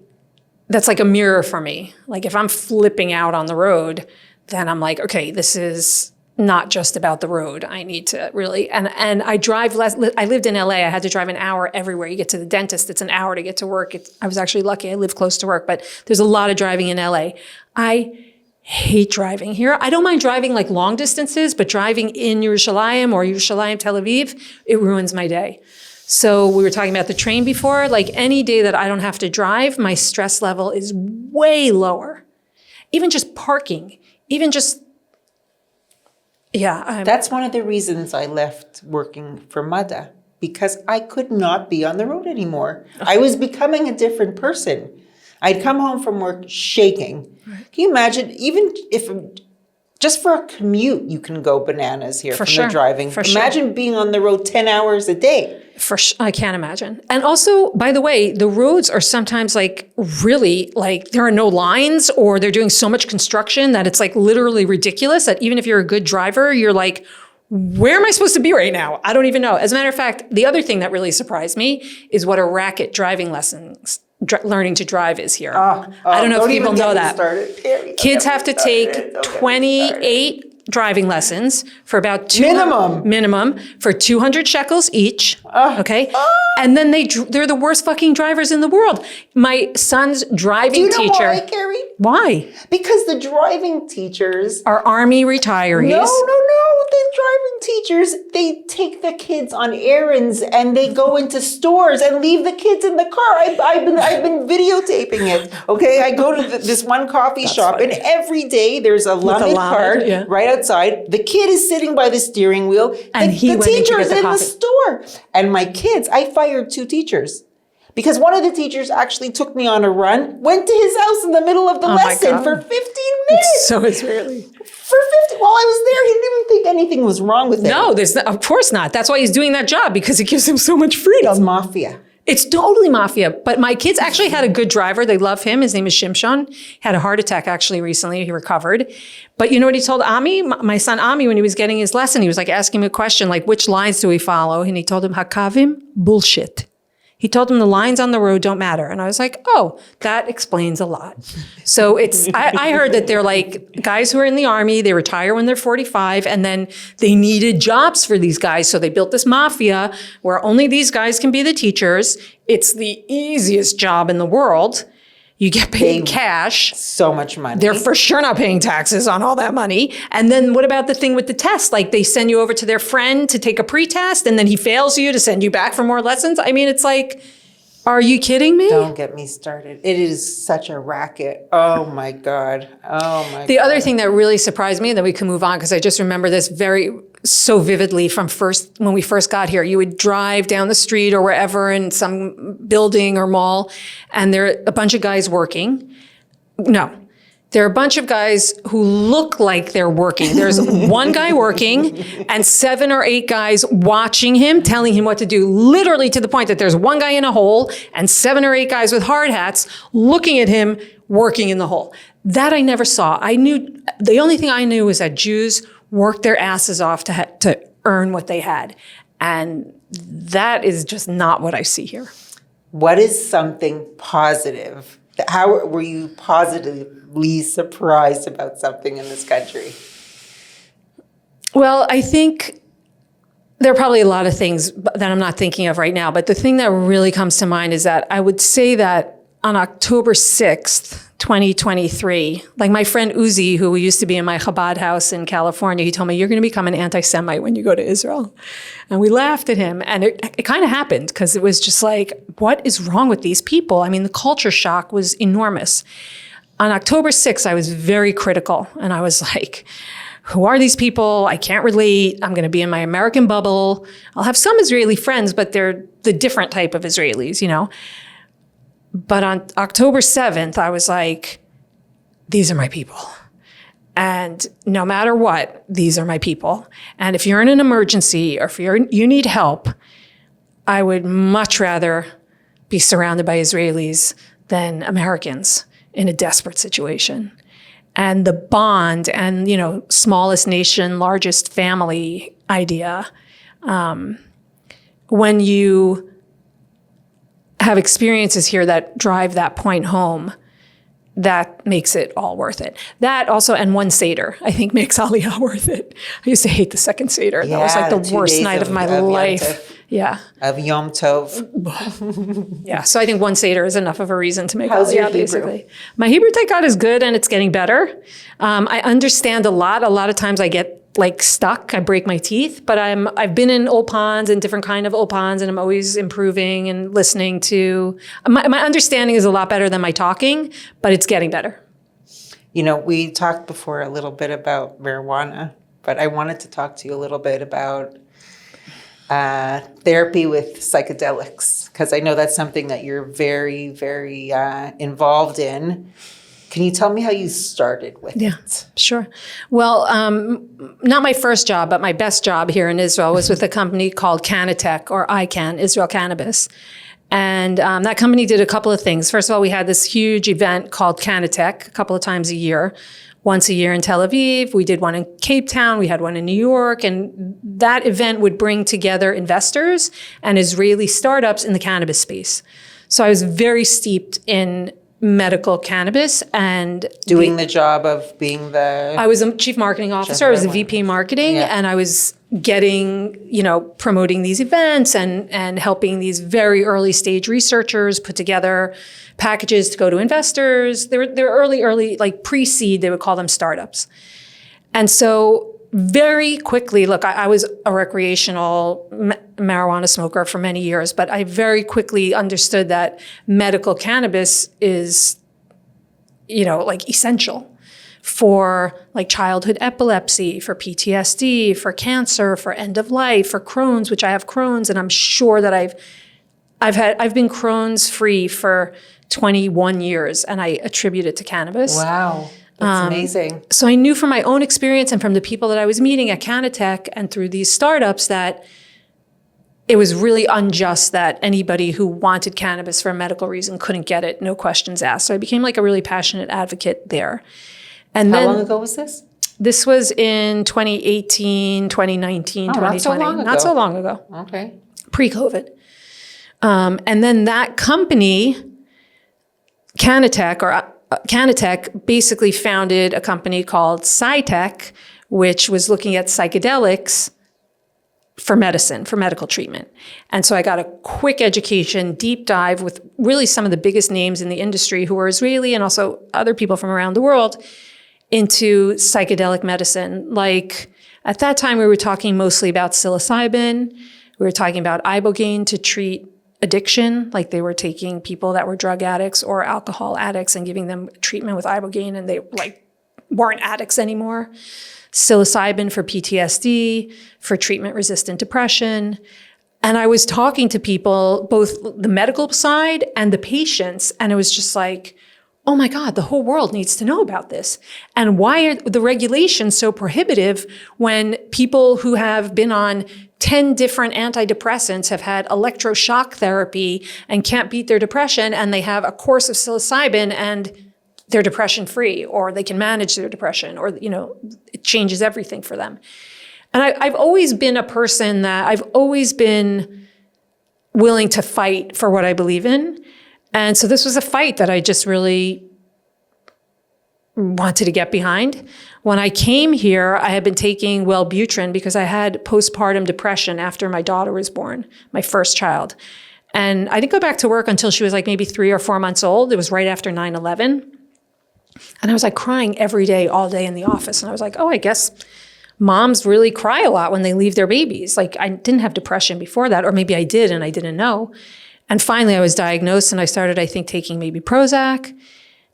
S2: that's like a mirror for me. Like if I'm flipping out on the road, then I'm like, okay, this is not just about the road. I need to really, and I drive less. I lived in LA. I had to drive an hour everywhere. You get to the dentist, it's an hour to get to work. I was actually lucky. I live close to work, but there's a lot of driving in LA. I hate driving here. I don't mind driving like long distances, but driving in Yerushalayim or Yerushalayim, Tel Aviv, it ruins my day. So we were talking about the train before. Like any day that I don't have to drive, my stress level is way lower. Even just parking,
S1: That's one of the reasons I left working for Mada, because I could not be on the road anymore. I was becoming a different person. I'd come home from work shaking. Right. Can you imagine, even if just for a commute, you can go bananas here from the driving. Imagine being on the road 10 hours a day.
S2: I can't imagine. And also, by the way, the roads are sometimes like really like there are no lines, or they're doing so much construction that it's like literally ridiculous that even if you're a good driver, you're like, where am I supposed to be right now? I don't even know. As a matter of fact, the other thing that really surprised me is what a racket driving lessons, learning to drive is here. I don't know if people know that. Kids have to take 28 driving lessons for about minimum for 200 shekels each. Okay. And then they're the worst fucking drivers in the world. My son's driving teacher. Do you know
S1: why, Carey?
S2: Why?
S1: Because the driving teachers
S2: are Army retirees.
S1: No. The driving teachers, they take the kids on errands and they go into stores and leave the kids in the car. I've been videotaping it. Okay, I go to this one coffee shop and every day there's a Lamed card right outside. The kid is sitting by the steering wheel.
S2: And the teacher's
S1: in the store. And my kids, I fired 2 teachers. Because one of the teachers actually took me on a run, went to his house in the middle of the lesson for 15 minutes.
S2: It's so Israeli.
S1: While I was there, he didn't even think anything was wrong with it.
S2: No, of course not. That's why he's doing that job, because it gives him so much freedom.
S1: It's mafia.
S2: It's totally mafia. But my kids actually had a good driver. They love him. His name is Shimshon. He had a heart attack actually recently. He recovered. But you know what he told Ami, my son Ami, when he was getting his lesson? He was like asking him a question like, which lines do we follow? And he told him, Hakavim, bullshit. He told him the lines on the road don't matter. And I was like, oh, that explains a lot. So I heard that they're like guys who are in the Army, they retire when they're 45, and then they needed jobs for these guys. So they built this mafia where only these guys can be the teachers. It's the easiest job in the world. You get paid cash.
S1: So much money.
S2: They're for sure not paying taxes on all that money. And then what about the thing with the test? Like they send you over to their friend to take a pre-test and then he fails you to send you back for more lessons. I mean, it's like, are you kidding me?
S1: Don't get me started. It is such a racket. Oh my God.
S2: The other thing that really surprised me, and then we can move on, because I just remember this so vividly from when we first got here. You would drive down the street or wherever in some building or mall, and there are a bunch of guys working. No, There are a bunch of guys who look like they're working. There's one guy working and 7 or 8 guys watching him, telling him what to do, literally to the point that there's one guy in a hole and 7 or 8 guys with hard hats looking at him working in the hole. That I never saw. The only thing I knew was that Jews worked their asses off to earn what they had. And that is just not what I see here.
S1: What is something positive? How were you positively surprised about something in this country?
S2: Well, I think there are probably a lot of things that I'm not thinking of right now, but the thing that really comes to mind is that I would say that on October 6th, 2023, like my friend Uzi, who used to be in my Chabad house in California, he told me, you're going to become an anti-Semite when you go to Israel. And we laughed at him. And it kind of happened because it was just like, what is wrong with these people? I mean, the culture shock was enormous. On October 6th, I was very critical. And I was like, who are these people? I can't relate. I'm going to be in my American bubble. I'll have some Israeli friends, but they're the different type of Israelis, you know? But on October 7th, I was like, these are my people. And no matter what, these are my people. And if you're in an emergency or if you need help, I would much rather be surrounded by Israelis than Americans in a desperate situation. And the bond and, you know, smallest nation, largest family idea, when you have experiences here that drive that point home, that makes it all worth it. That also, and one Seder, I think makes Aliyah worth it. I used to hate the second Seder.
S1: Yeah,
S2: that was like the worst night of my life. Yeah.
S1: Of Yom Tov.
S2: Yeah, so I think one Seder is enough of a reason to make
S1: How's your
S2: Aliyah,
S1: Hebrew?
S2: basically. My Hebrew, thank God, is good and it's getting better. I understand a lot. A lot of times I get like stuck, I break my teeth, but I've been in ulpans and different kind of ulpans, and I'm always improving and listening to, my understanding is a lot better than my talking, but it's getting better.
S1: You know, we talked before a little bit about marijuana, but I wanted to talk to you a little bit about therapy with psychedelics, because I know that's something that you're very, very involved in. Can you tell me how you started with it?
S2: Sure. Well, not my first job, but my best job here in Israel was with a company called Canatech, or ICANN, Israel Cannabis. And that company did a couple of things. First of all, we had this huge event called Canatech a couple of times a year. Once a year in Tel Aviv. We did one in Cape Town. We had one in New York. And that event would bring together investors and Israeli startups in the cannabis space. So I was very steeped in medical cannabis and
S1: doing the job of being the...
S2: I was a chief marketing officer. I was the VP marketing, and I was getting, you know, promoting these events and helping these very early stage researchers put together packages to go to investors. They're early, like pre-seed, they would call them startups. And so very quickly, look, I was a recreational marijuana smoker for many years, but I very quickly understood that medical cannabis is, you know, like essential for like childhood epilepsy, for PTSD, for cancer, for end of life, for Crohn's, which I have Crohn's, and I'm sure that I've been Crohn's free for 21 years, and I attribute it to cannabis.
S1: Wow. That's amazing.
S2: So I knew from my own experience and from the people that I was meeting at Canatech and through these startups that it was really unjust that anybody who wanted cannabis for a medical reason couldn't get it, no questions asked. So I became like a really passionate advocate there. And
S1: How long ago was this?
S2: This was in 2018, 2019, 2020.
S1: Not so long ago.
S2: Not so long ago.
S1: Okay.
S2: Pre-COVID. And then that company, Canatech basically founded a company called SciTech, which was looking at psychedelics for medicine, for medical treatment. And so I got a quick education, deep dive with really some of the biggest names in the industry who were Israeli and also other people from around the world into psychedelic medicine. Like at that time, we were talking mostly about psilocybin. We were talking about ibogaine to treat addiction, like they were taking people that were drug addicts or alcohol addicts and giving them treatment with ibogaine, and they like weren't addicts anymore. Psilocybin for PTSD, for treatment-resistant depression. And I was talking to people, both the medical side and the patients, and it was just like, oh my God, the whole world needs to know about this. And why are the regulations so prohibitive when people who have been on 10 different antidepressants have had electroshock therapy and can't beat their depression, and they have a course of psilocybin and they're depression free, or they can manage their depression, or, it changes everything for them. And I've always been a person that I've always been willing to fight for what I believe in. And so this was a fight that I just really wanted to get behind. When I came here, I had been taking Wellbutrin because I had postpartum depression after my daughter was born, my first child. And I didn't go back to work until she was like maybe 3 or 4 months old. It was right after 9/11. And I was like crying every day, all day in the office. And I was like, oh, I guess moms really cry a lot when they leave their babies. Like, I didn't have depression before that, or maybe I did and I didn't know. And finally I was diagnosed and I started, I think, taking maybe Prozac.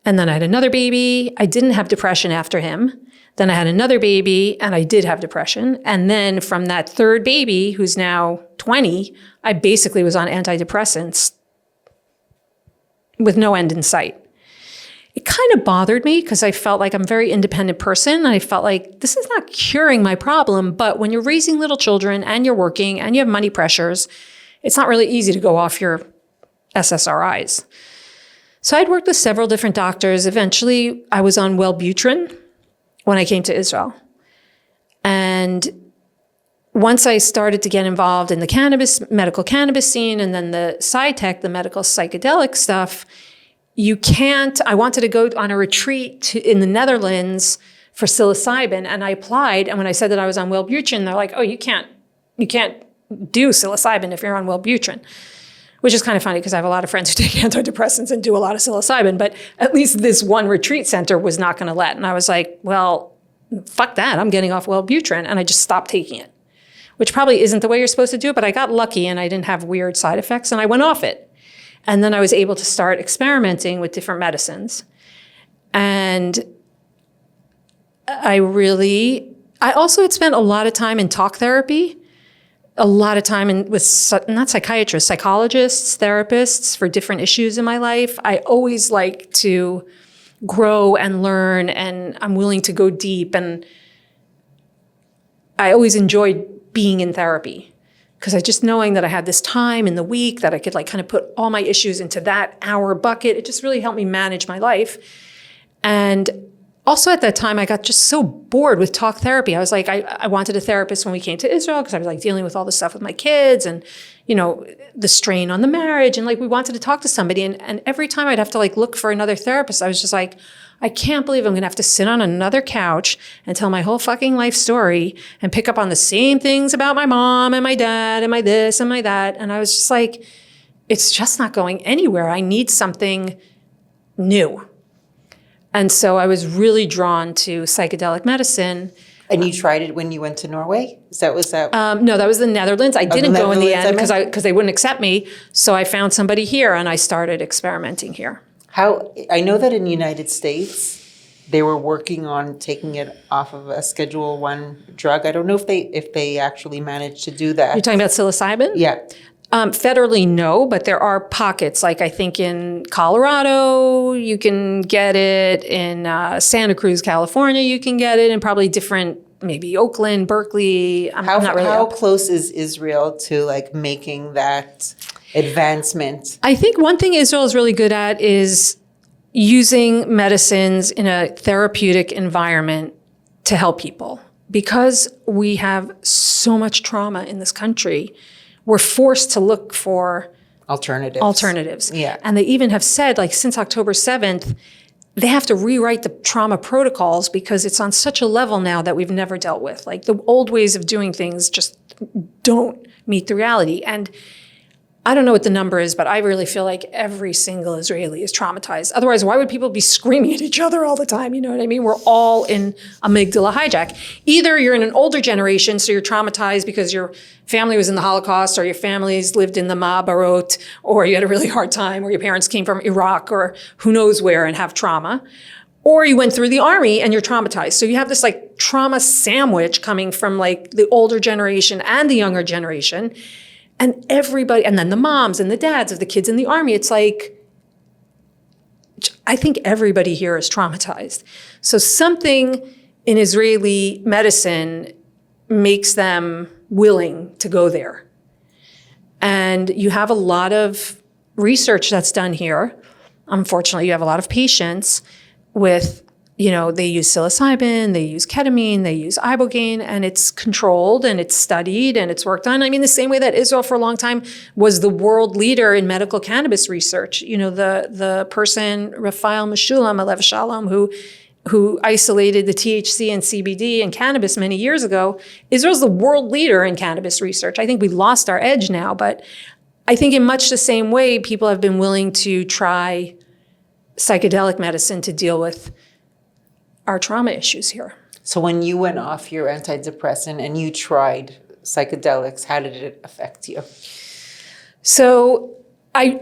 S2: And then I had another baby. I didn't have depression after him. Then I had another baby and I did have depression. And then from that third baby, who's now 20, I basically was on antidepressants with no end in sight. It kind of bothered me because I felt like I'm a very independent person. And I felt like this is not curing my problem. But when you're raising little children and you're working and you have money pressures, it's not really easy to go off your SSRIs. So I'd worked with several different doctors. Eventually, I was on Wellbutrin when I came to Israel. And once I started to get involved in the medical cannabis scene, and then the PsyTech, the medical psychedelic stuff, I wanted to go on a retreat in the Netherlands for psilocybin, and I applied. And when I said that I was on Wellbutrin, they're like, oh, you can't do psilocybin if you're on Wellbutrin, which is kind of funny because I have a lot of friends who take antidepressants and do a lot of psilocybin, but at least this one retreat center was not going to let. And I was like, well, fuck that. I'm getting off Wellbutrin. And I just stopped taking it, which probably isn't the way you're supposed to do it, but I got lucky and I didn't have weird side effects and I went off it. And then I was able to start experimenting with different medicines. And I also had spent a lot of time in talk therapy, a lot of time with not psychiatrists, psychologists, therapists for different issues in my life. I always like to grow and learn, and I'm willing to go deep. And I always enjoyed being in therapy because I just knowing that I had this time in the week that I could like kind of put all my issues into that hour bucket. It just really helped me manage my life. And also at that time, I got just so bored with talk therapy. I was like, I wanted a therapist when we came to Israel because I was like dealing with all this stuff with my kids and, the strain on the marriage. And like, we wanted to talk to somebody. And every time I'd have to like look for another therapist, I was just like, I can't believe I'm going to have to sit on another couch and tell my whole fucking life story and pick up on the same things about my mom and my dad and my this and my that. And I was just like, it's just not going anywhere. I need something new. And so I was really drawn to psychedelic medicine.
S1: And you tried it when you went to Norway? Was that?
S2: No, that was the Netherlands. I didn't go in the end
S1: Netherlands,
S2: because they wouldn't accept me. So I found somebody here and I started experimenting here.
S1: I know that in the United States, they were working on taking it off of a Schedule I drug. I don't know if they actually managed to do that.
S2: You're talking about psilocybin?
S1: Yeah.
S2: Federally, no, but there are pockets. Like I think in Colorado, you can get it. In Santa Cruz, California, you can get it. And probably different, maybe Oakland, Berkeley.
S1: How close is Israel to like making that advancement?
S2: I think one thing Israel is really good at is using medicines in a therapeutic environment to help people. Because we have so much trauma in this country, we're forced to look for alternatives.
S1: Yeah.
S2: And they even have said, like, since October 7th, they have to rewrite the trauma protocols because it's on such a level now that we've never dealt with. Like, the old ways of doing things just don't meet the reality. And I don't know what the number is, but I really feel like every single Israeli is traumatized. Otherwise, why would people be screaming at each other all the time? You know what I mean? We're all in amygdala hijack. Either you're in an older generation, so you're traumatized because your family was in the Holocaust, or your families lived in the Ma'abarot, or you had a really hard time, or your parents came from Iraq, or who knows where and have trauma. Or you went through the army and you're traumatized. So you have this like trauma sandwich coming from like the older generation and the younger generation. And everybody, and then the moms and the dads of the kids in the army, it's like, I think everybody here is traumatized. So something in Israeli medicine makes them willing to go there. And you have a lot of research that's done here. Unfortunately, you have a lot of patients with, they use psilocybin, they use ketamine, they use ibogaine, and it's controlled and it's studied and it's worked on. I mean, the same way that Israel for a long time was the world leader in medical cannabis research. The person, Raphael Meshulam, Alev Shalom, who isolated the THC and CBD and cannabis many years ago, Israel's the world leader in cannabis research. I think we lost our edge now, but I think in much the same way, people have been willing to try psychedelic medicine to deal with our trauma issues here. So
S1: when you went off your antidepressant and you tried psychedelics, how did it affect you?
S2: So I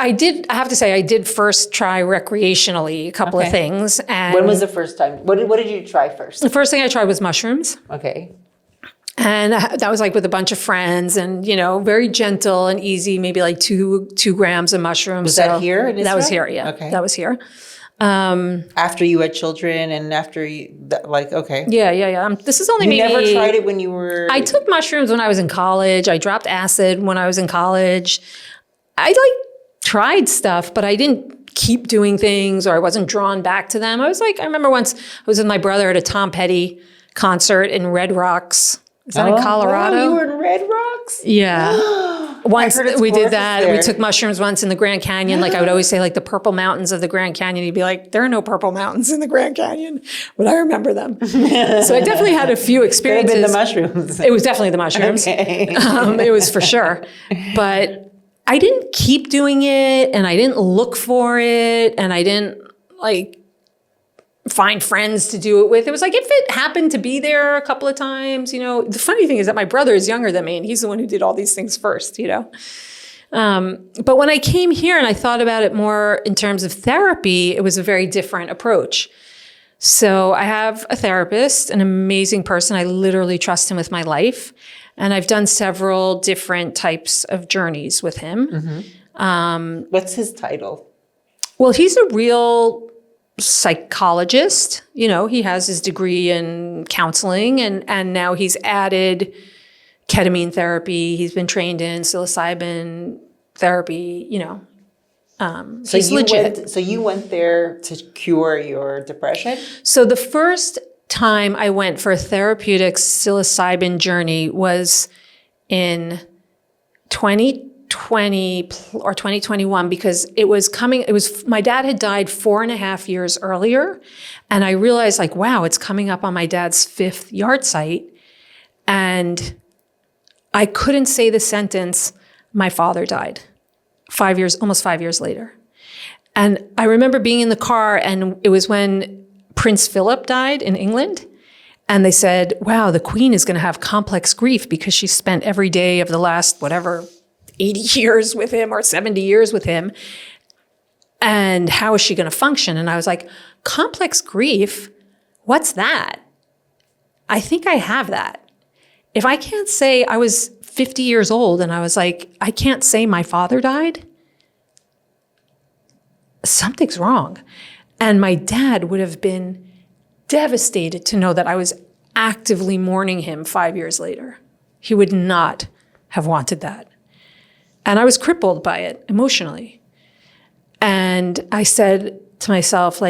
S2: have to say, I did first try recreationally a couple of things. And
S1: when was the first time? What did you try first?
S2: The first thing I tried was mushrooms.
S1: Okay.
S2: And that was like with a bunch of friends and, very gentle and easy, maybe like 2 grams of mushrooms.
S1: Was that here in Israel?
S2: That was here, yeah.
S1: Okay.
S2: That was here.
S1: After you had children and after okay.
S2: Yeah. This is only
S1: You never tried it when you were...
S2: I took mushrooms when I was in college. I dropped acid when I was in college. I tried stuff, but I didn't keep doing things or I wasn't drawn back to them. I remember once I was with my brother at a Tom Petty concert in Red Rocks. Is that in Colorado?
S1: Wow, you were in Red Rocks?
S2: Yeah. Once we did that.
S1: There.
S2: We took mushrooms once in the Grand Canyon. I would always say the purple mountains of the Grand Canyon. You'd be like, there are no purple mountains in the Grand Canyon, but I remember them. So I definitely had a few experiences.
S1: Could have been the mushrooms.
S2: It was definitely the mushrooms.
S1: Okay.
S2: It was for sure. But I didn't keep doing it and I didn't look for it and I didn't find friends to do it with. It was if it happened to be there a couple of times, the funny thing is that my brother is younger than me and he's the one who did all these things first, But when I came here and I thought about it more in terms of therapy, it was a very different approach. So I have a therapist, an amazing person. I literally trust him with my life. And I've done several different types of journeys with him.
S1: Mm-hmm. What's his title?
S2: Well, he's a real psychologist. He has his degree in counseling and now he's added ketamine therapy. He's been trained in psilocybin therapy,
S1: So he's legit. So you went there to cure your depression?
S2: So the first time I went for a therapeutic psilocybin journey was in 2020 or 2021 because my dad had died 4.5 years earlier. And I realized wow, it's coming up on my dad's 5th yard site. And I couldn't say the sentence, my father died almost 5 years later. And I remember being in the car and it was when Prince Philip died in England. And they said, wow, the Queen is going to have complex grief because she spent every day of the last, 80 years with him or 70 years with him. And how is she going to function? And I was like, complex grief? What's that? I think I have that. If I can't say I was 50 years old and I was like, I can't say my father died, something's wrong. And my dad would have been devastated to know that I was actively mourning him 5 years later. He would not have wanted that. And I was crippled by it emotionally. And I said to myself,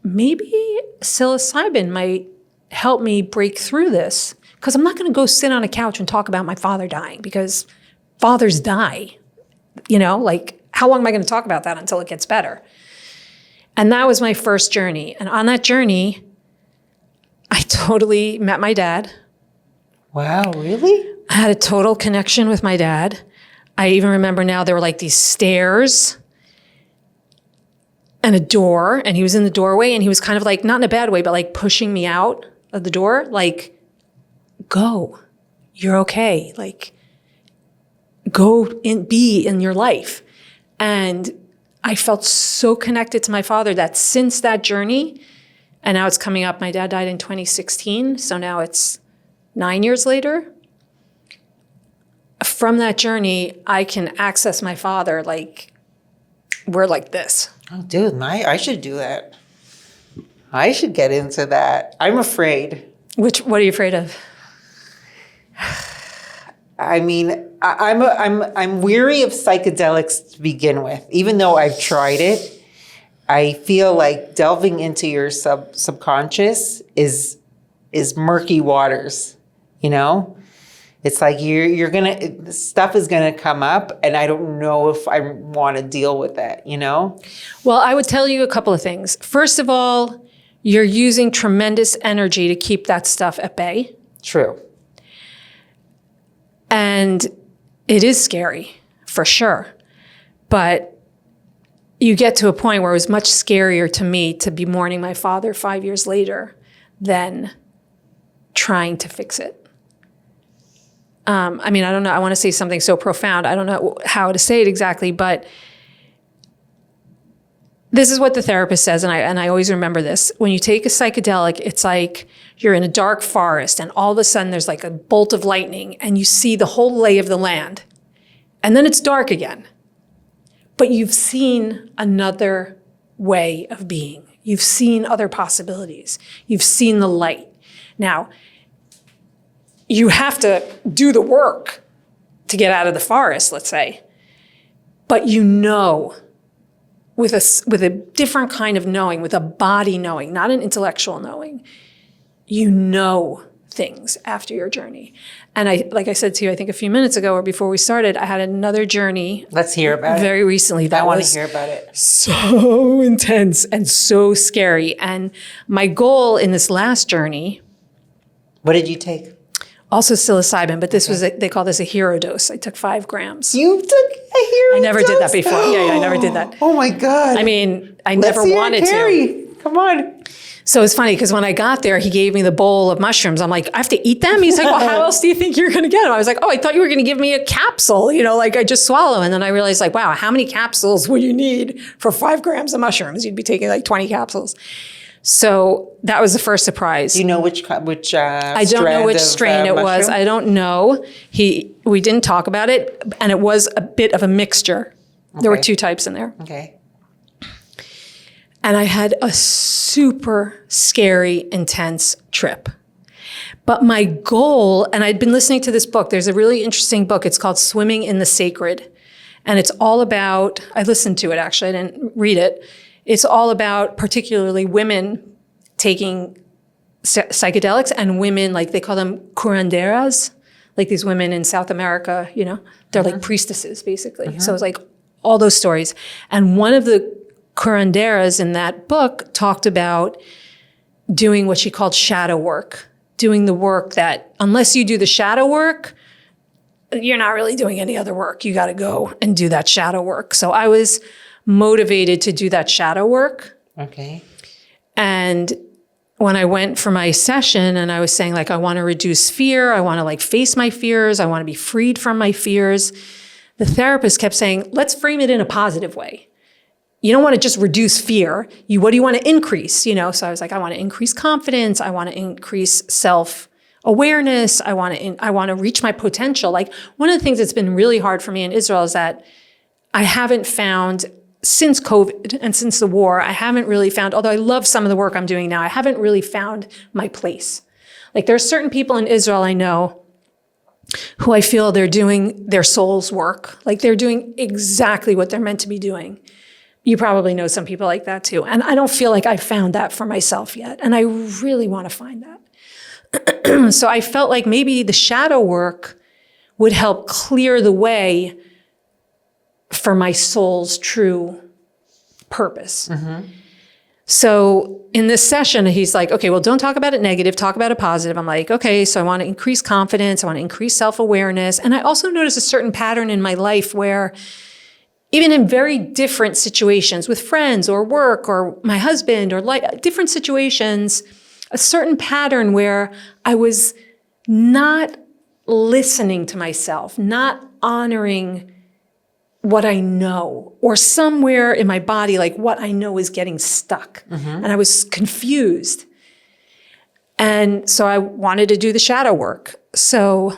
S2: maybe psilocybin might help me break through this. Because I'm not going to go sit on a couch and talk about my father dying because fathers die. How long am I going to talk about that until it gets better? And that was my first journey. And on that journey, I totally met my dad.
S1: Wow, really?
S2: I had a total connection with my dad. I even remember now there were these stairs and a door, and he was in the doorway, and he was kind of not in a bad way, but pushing me out of the door, go, you're okay. Go and be in your life. And I felt so connected to my father that since that journey, and now it's coming up, my dad died in 2016, so now it's 9 years later. From that journey, I can access my father we're like this.
S1: Oh, dude, I should do that. I should get into that. I'm afraid.
S2: What are you afraid of?
S1: I mean, I'm weary of psychedelics to begin with. Even though I've tried it, I feel like delving into your subconscious is murky waters. You know, it's like stuff is gonna come up, and I don't know if I want to deal with that. You know.
S2: Well, I would tell you a couple of things. First of all, you're using tremendous energy to keep that stuff at bay.
S1: True.
S2: And it is scary, for sure. But you get to a point where it was much scarier to me to be mourning my father 5 years later than trying to fix it. I mean, I don't know. I want to say something so profound. I don't know how to say it exactly, but this is what the therapist says, and I always remember this. When you take a psychedelic, it's like you're in a dark forest, and all of a sudden there's like a bolt of lightning, and you see the whole lay of the land. And then it's dark again. But you've seen another way of being. You've seen other possibilities. You've seen the light. Now, you have to do the work to get out of the forest, let's say. But you know, with a different kind of knowing, with a body knowing, not an intellectual knowing, you know things after your journey. And like I said to you, I think a few minutes ago or before we started, I had another journey.
S1: Let's hear about it.
S2: Very recently. That
S1: I want
S2: was
S1: to hear about it.
S2: so intense and so scary. And my goal in this last journey.
S1: What did you take?
S2: Also psilocybin, but this was, they call this a hero dose. I took 5 grams.
S1: You took a hero
S2: I never
S1: dose?
S2: did that before. Yeah, I never did that.
S1: Oh my God.
S2: I mean, I
S1: Let's
S2: never
S1: hear
S2: wanted
S1: Carey.
S2: to.
S1: Come on.
S2: So it's funny because when I got there, he gave me the bowl of mushrooms. I'm like, I have to eat them? He's like, well, how else do you think you're going to get them? I was like, oh, I thought you were going to give me a capsule, like I just swallow. And then I realized like, wow, how many capsules would you need for 5 grams of mushrooms? You'd be taking like 20 capsules. So that was the first surprise.
S1: Do you know which
S2: I don't know which strain it was. I don't know. We didn't talk about it, and it was a bit of a mixture. Okay. There were 2 types in there.
S1: Okay.
S2: And I had a super scary, intense trip. But my goal, and I'd been listening to this book. There's a really interesting book. It's called Swimming in the Sacred. And it's all about, I listened to it actually, I didn't read it. It's all about particularly women taking psychedelics and women, like they call them curanderas, like these women in South America, they're like priestesses basically. So it's like all those stories. And one of the curanderas in that book talked about doing what she called shadow work, doing the work that unless you do the shadow work, you're not really doing any other work. You got to go and do that shadow work. So I was motivated to do that shadow work.
S1: Okay.
S2: And when I went for my session and I was saying like, I want to reduce fear. I want to like face my fears. I want to be freed from my fears. The therapist kept saying, let's frame it in a positive way. You don't want to just reduce fear. What do you want to increase? So I was like, I want to increase confidence. I want to increase self-awareness. I want to reach my potential. Like one of the things that's been really hard for me in Israel is that I haven't found, since COVID and since the war, I haven't really found, although I love some of the work I'm doing now, I haven't really found my place. Like there are certain people in Israel I know who I feel they're doing their soul's work. Like they're doing exactly what they're meant to be doing. You probably know some people like that too. And I don't feel like I found that for myself yet. And I really want to find that. So I felt like maybe the shadow work would help clear the way for my soul's true purpose. Mm-hmm. So in this session, he's like, okay, well, don't talk about it negative, talk about it positive. I'm like, okay, so I want to increase confidence. I want to increase self-awareness. And I also noticed a certain pattern in my life where even in very different situations with friends or work or my husband or like different situations, a certain pattern where I was not listening to myself, not honoring what I know, or somewhere in my body, like what I know is getting stuck. Mm-hmm. And I was confused. And so I wanted to do the shadow work. So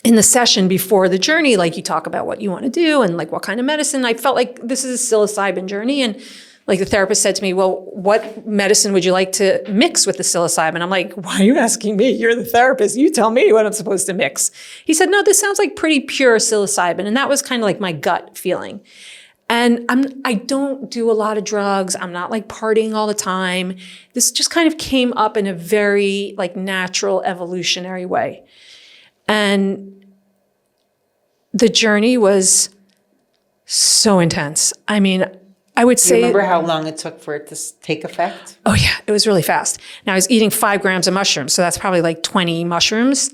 S2: in the session before the journey, like you talk about what you want to do and like what kind of medicine. I felt like this is a psilocybin journey. And like the therapist said to me, well, what medicine would you like to mix with the psilocybin? I'm like, why are you asking me? You're the therapist. You tell me what I'm supposed to mix. He said, no, this sounds like pretty pure psilocybin. And that was kind of like my gut feeling. And I don't do a lot of drugs. I'm not like partying all the time. This just kind of came up in a very like natural evolutionary way. And the journey was so intense. I mean, I would say—
S1: Do you remember how long it took for it to take effect?
S2: Oh yeah, it was really fast. Now I was eating 5 grams of mushrooms, so that's probably like 20 mushrooms.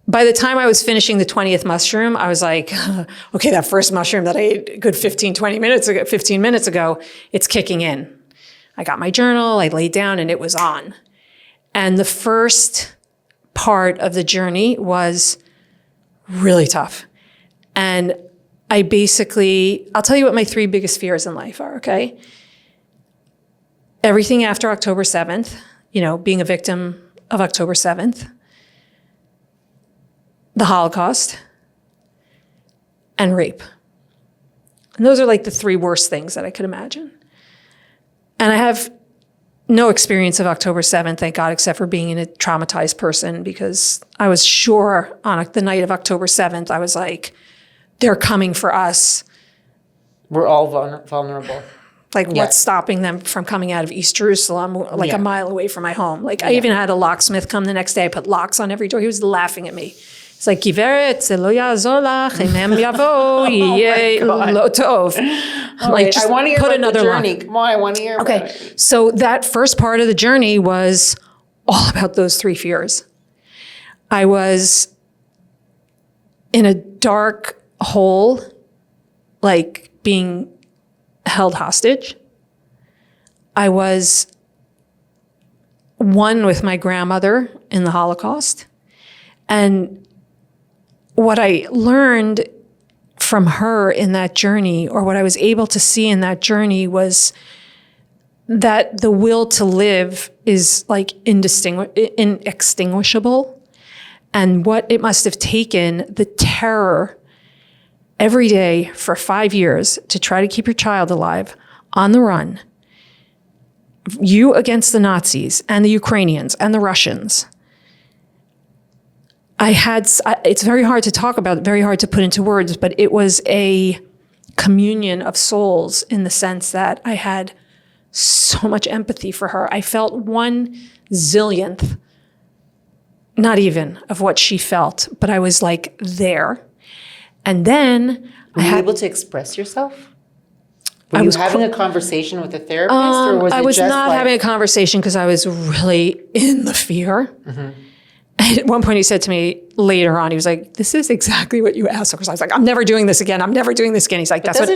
S2: By the time I was finishing the 20th mushroom, I was like, okay, that first mushroom that I ate a good 15 minutes ago, it's kicking in. I got my journal, I laid down, and it was on. And the first part of the journey was really tough. And I'll tell you what my 3 biggest fears in life are, okay? Everything after October 7th, being a victim of October 7th, the Holocaust, and rape. And those are like the 3 worst things that I could imagine. And I have no experience of October 7th, thank God, except for being a traumatized person, because I was sure on the night of October 7th, I was like, they're coming for us.
S1: We're all vulnerable.
S2: Like, what's stopping them from coming out of East Jerusalem, like a mile away from my home? Like, I even had a locksmith come the next day. I put locks on every door. He was laughing at me. It's like, Giveret, זה לא יעזור לך, אם הם יבואו, יהיה לא טוב. Like, just
S1: I want to hear
S2: put
S1: about
S2: another
S1: the journey.
S2: lock.
S1: Come on, I want to hear about
S2: Okay,
S1: it.
S2: so that first part of the journey was all about those 3 fears. I was in a dark hole, like being held hostage. I was one with my grandmother in the Holocaust. And what I learned from her in that journey, or what I was able to see in that journey, was that the will to live is like inextinguishable. And what it must have taken, the terror every day for 5 years to try to keep your child alive on the run, you against the Nazis and the Ukrainians and the Russians. It's very hard to talk about, very hard to put into words, but it was a communion of souls in the sense that I had so much empathy for her. I felt 1/zillionth, not even, of what she felt, but I was like there. And then
S1: Were you able to express yourself? Were you having a conversation with a therapist, or was it
S2: I was
S1: just
S2: not
S1: like—
S2: having a conversation because I was really in the fear. Mm-hmm. And at one point he said to me later on, he was like, this is exactly what you asked. Because I was like, I'm never doing this again. I'm never doing this again. He's like, that's what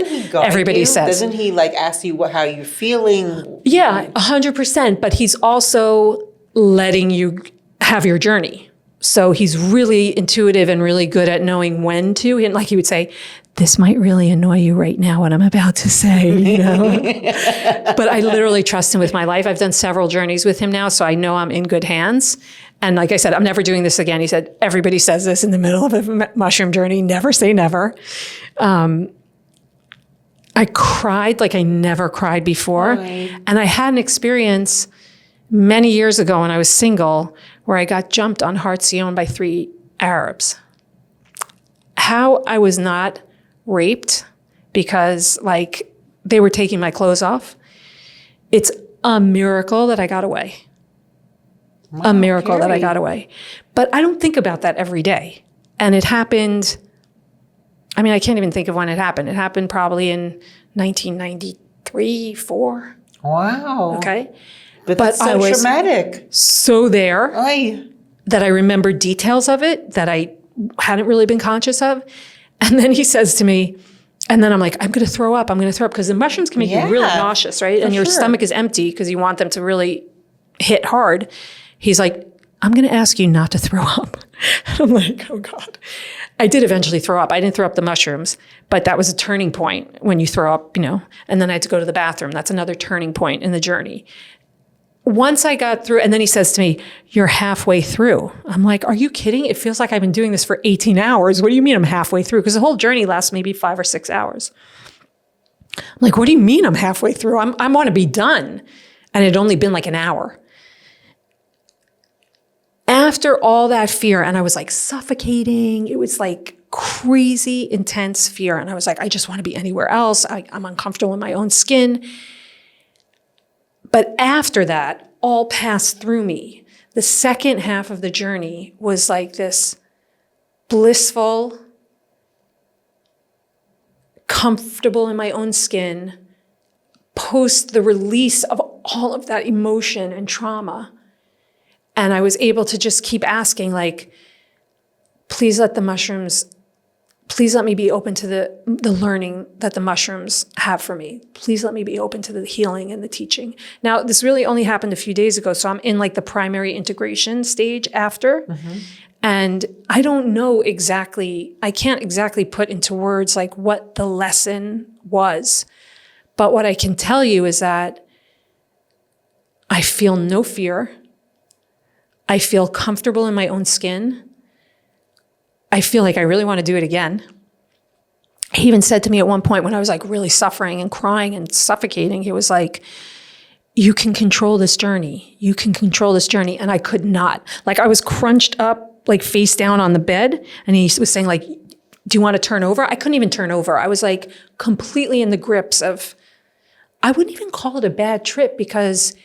S2: everybody says.
S1: Doesn't he like ask you how you're feeling?
S2: Yeah, 100%. But he's also letting you have your journey. So he's really intuitive and really good at knowing when to. And like he would say, this might really annoy you right now, what I'm about to say, But I literally trust him with my life. I've done several journeys with him now, so I know I'm in good hands. And like I said, I'm never doing this again. He said, everybody says this in the middle of a mushroom journey. Never say never. I cried like I never cried before. Right. And I had an experience many years ago when I was single where I got jumped on Hartzion by 3 Arabs. How I was not raped because like they were taking my clothes off. It's a miracle that I got away. Wow, a miracle Carey. That I got away. But I don't think about that every day. And it happened, I mean, I can't even think of when it happened. It happened probably in 1993, 4.
S1: Wow.
S2: Okay.
S1: But that's so traumatic.
S2: So there that I remember details of it that I hadn't really been conscious of. And then he says to me, and then I'm like, I'm going to throw up. Because the mushrooms can make you really nauseous, right? And your stomach is empty because you want them to really hit hard. He's like, I'm going to ask you not to throw up. And I'm like, oh God. I did eventually throw up. I didn't throw up the mushrooms, but that was a turning point when you throw up, and then I had to go to the bathroom. That's another turning point in the journey. once I got through, and then he says to me, "You're halfway through." I'm like, "Are you kidding? It feels like I've been doing this for 18 hours. What do you mean I'm halfway through?" Because the whole journey lasts maybe 5 or 6 hours. I'm like, "What do you mean I'm halfway through? I want to be done." And it had only been like an hour. After all that fear, and I was like suffocating, it was like crazy intense fear. And I was like, I just want to be anywhere else. I'm uncomfortable in my own skin. But after that, all passed through me. The second half of the journey was like this blissful, comfortable in my own skin, post the release of all of that emotion and trauma. And I was able to just keep asking, like, please let me be open to the learning that the mushrooms have for me. Please let me be open to the healing and the teaching. Now, this really only happened a few days ago, so I'm in like the primary integration stage after. Mm-hmm. And I don't know exactly, I can't exactly put into words like what the lesson was. But what I can tell you is that I feel no fear. I feel comfortable in my own skin. I feel like I really want to do it again. He even said to me at one point when I was like really suffering and crying and suffocating, he was like, "You can control this journey. You can control this journey." And I could not. Like I was crunched up, like face down on the bed. And he was saying like, "Do you want to turn over?" I couldn't even turn over. I was like completely in the grips of, I wouldn't even call it a bad trip because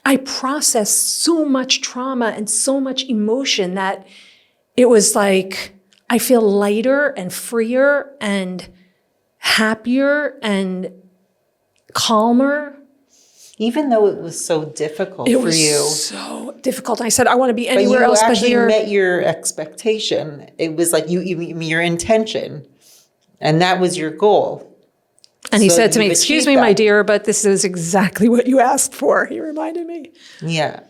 S2: I processed so much trauma and so much emotion that it was like, I feel lighter and freer and happier and calmer.
S1: Even though it was so difficult for you. It
S2: was so difficult. I said, I want to be anywhere else but here.
S1: But you actually met your expectation. It was like your intention. And that was your goal.
S2: And he said to me, "Excuse me, my dear, but this is exactly what you asked for," he reminded me.
S1: Yeah.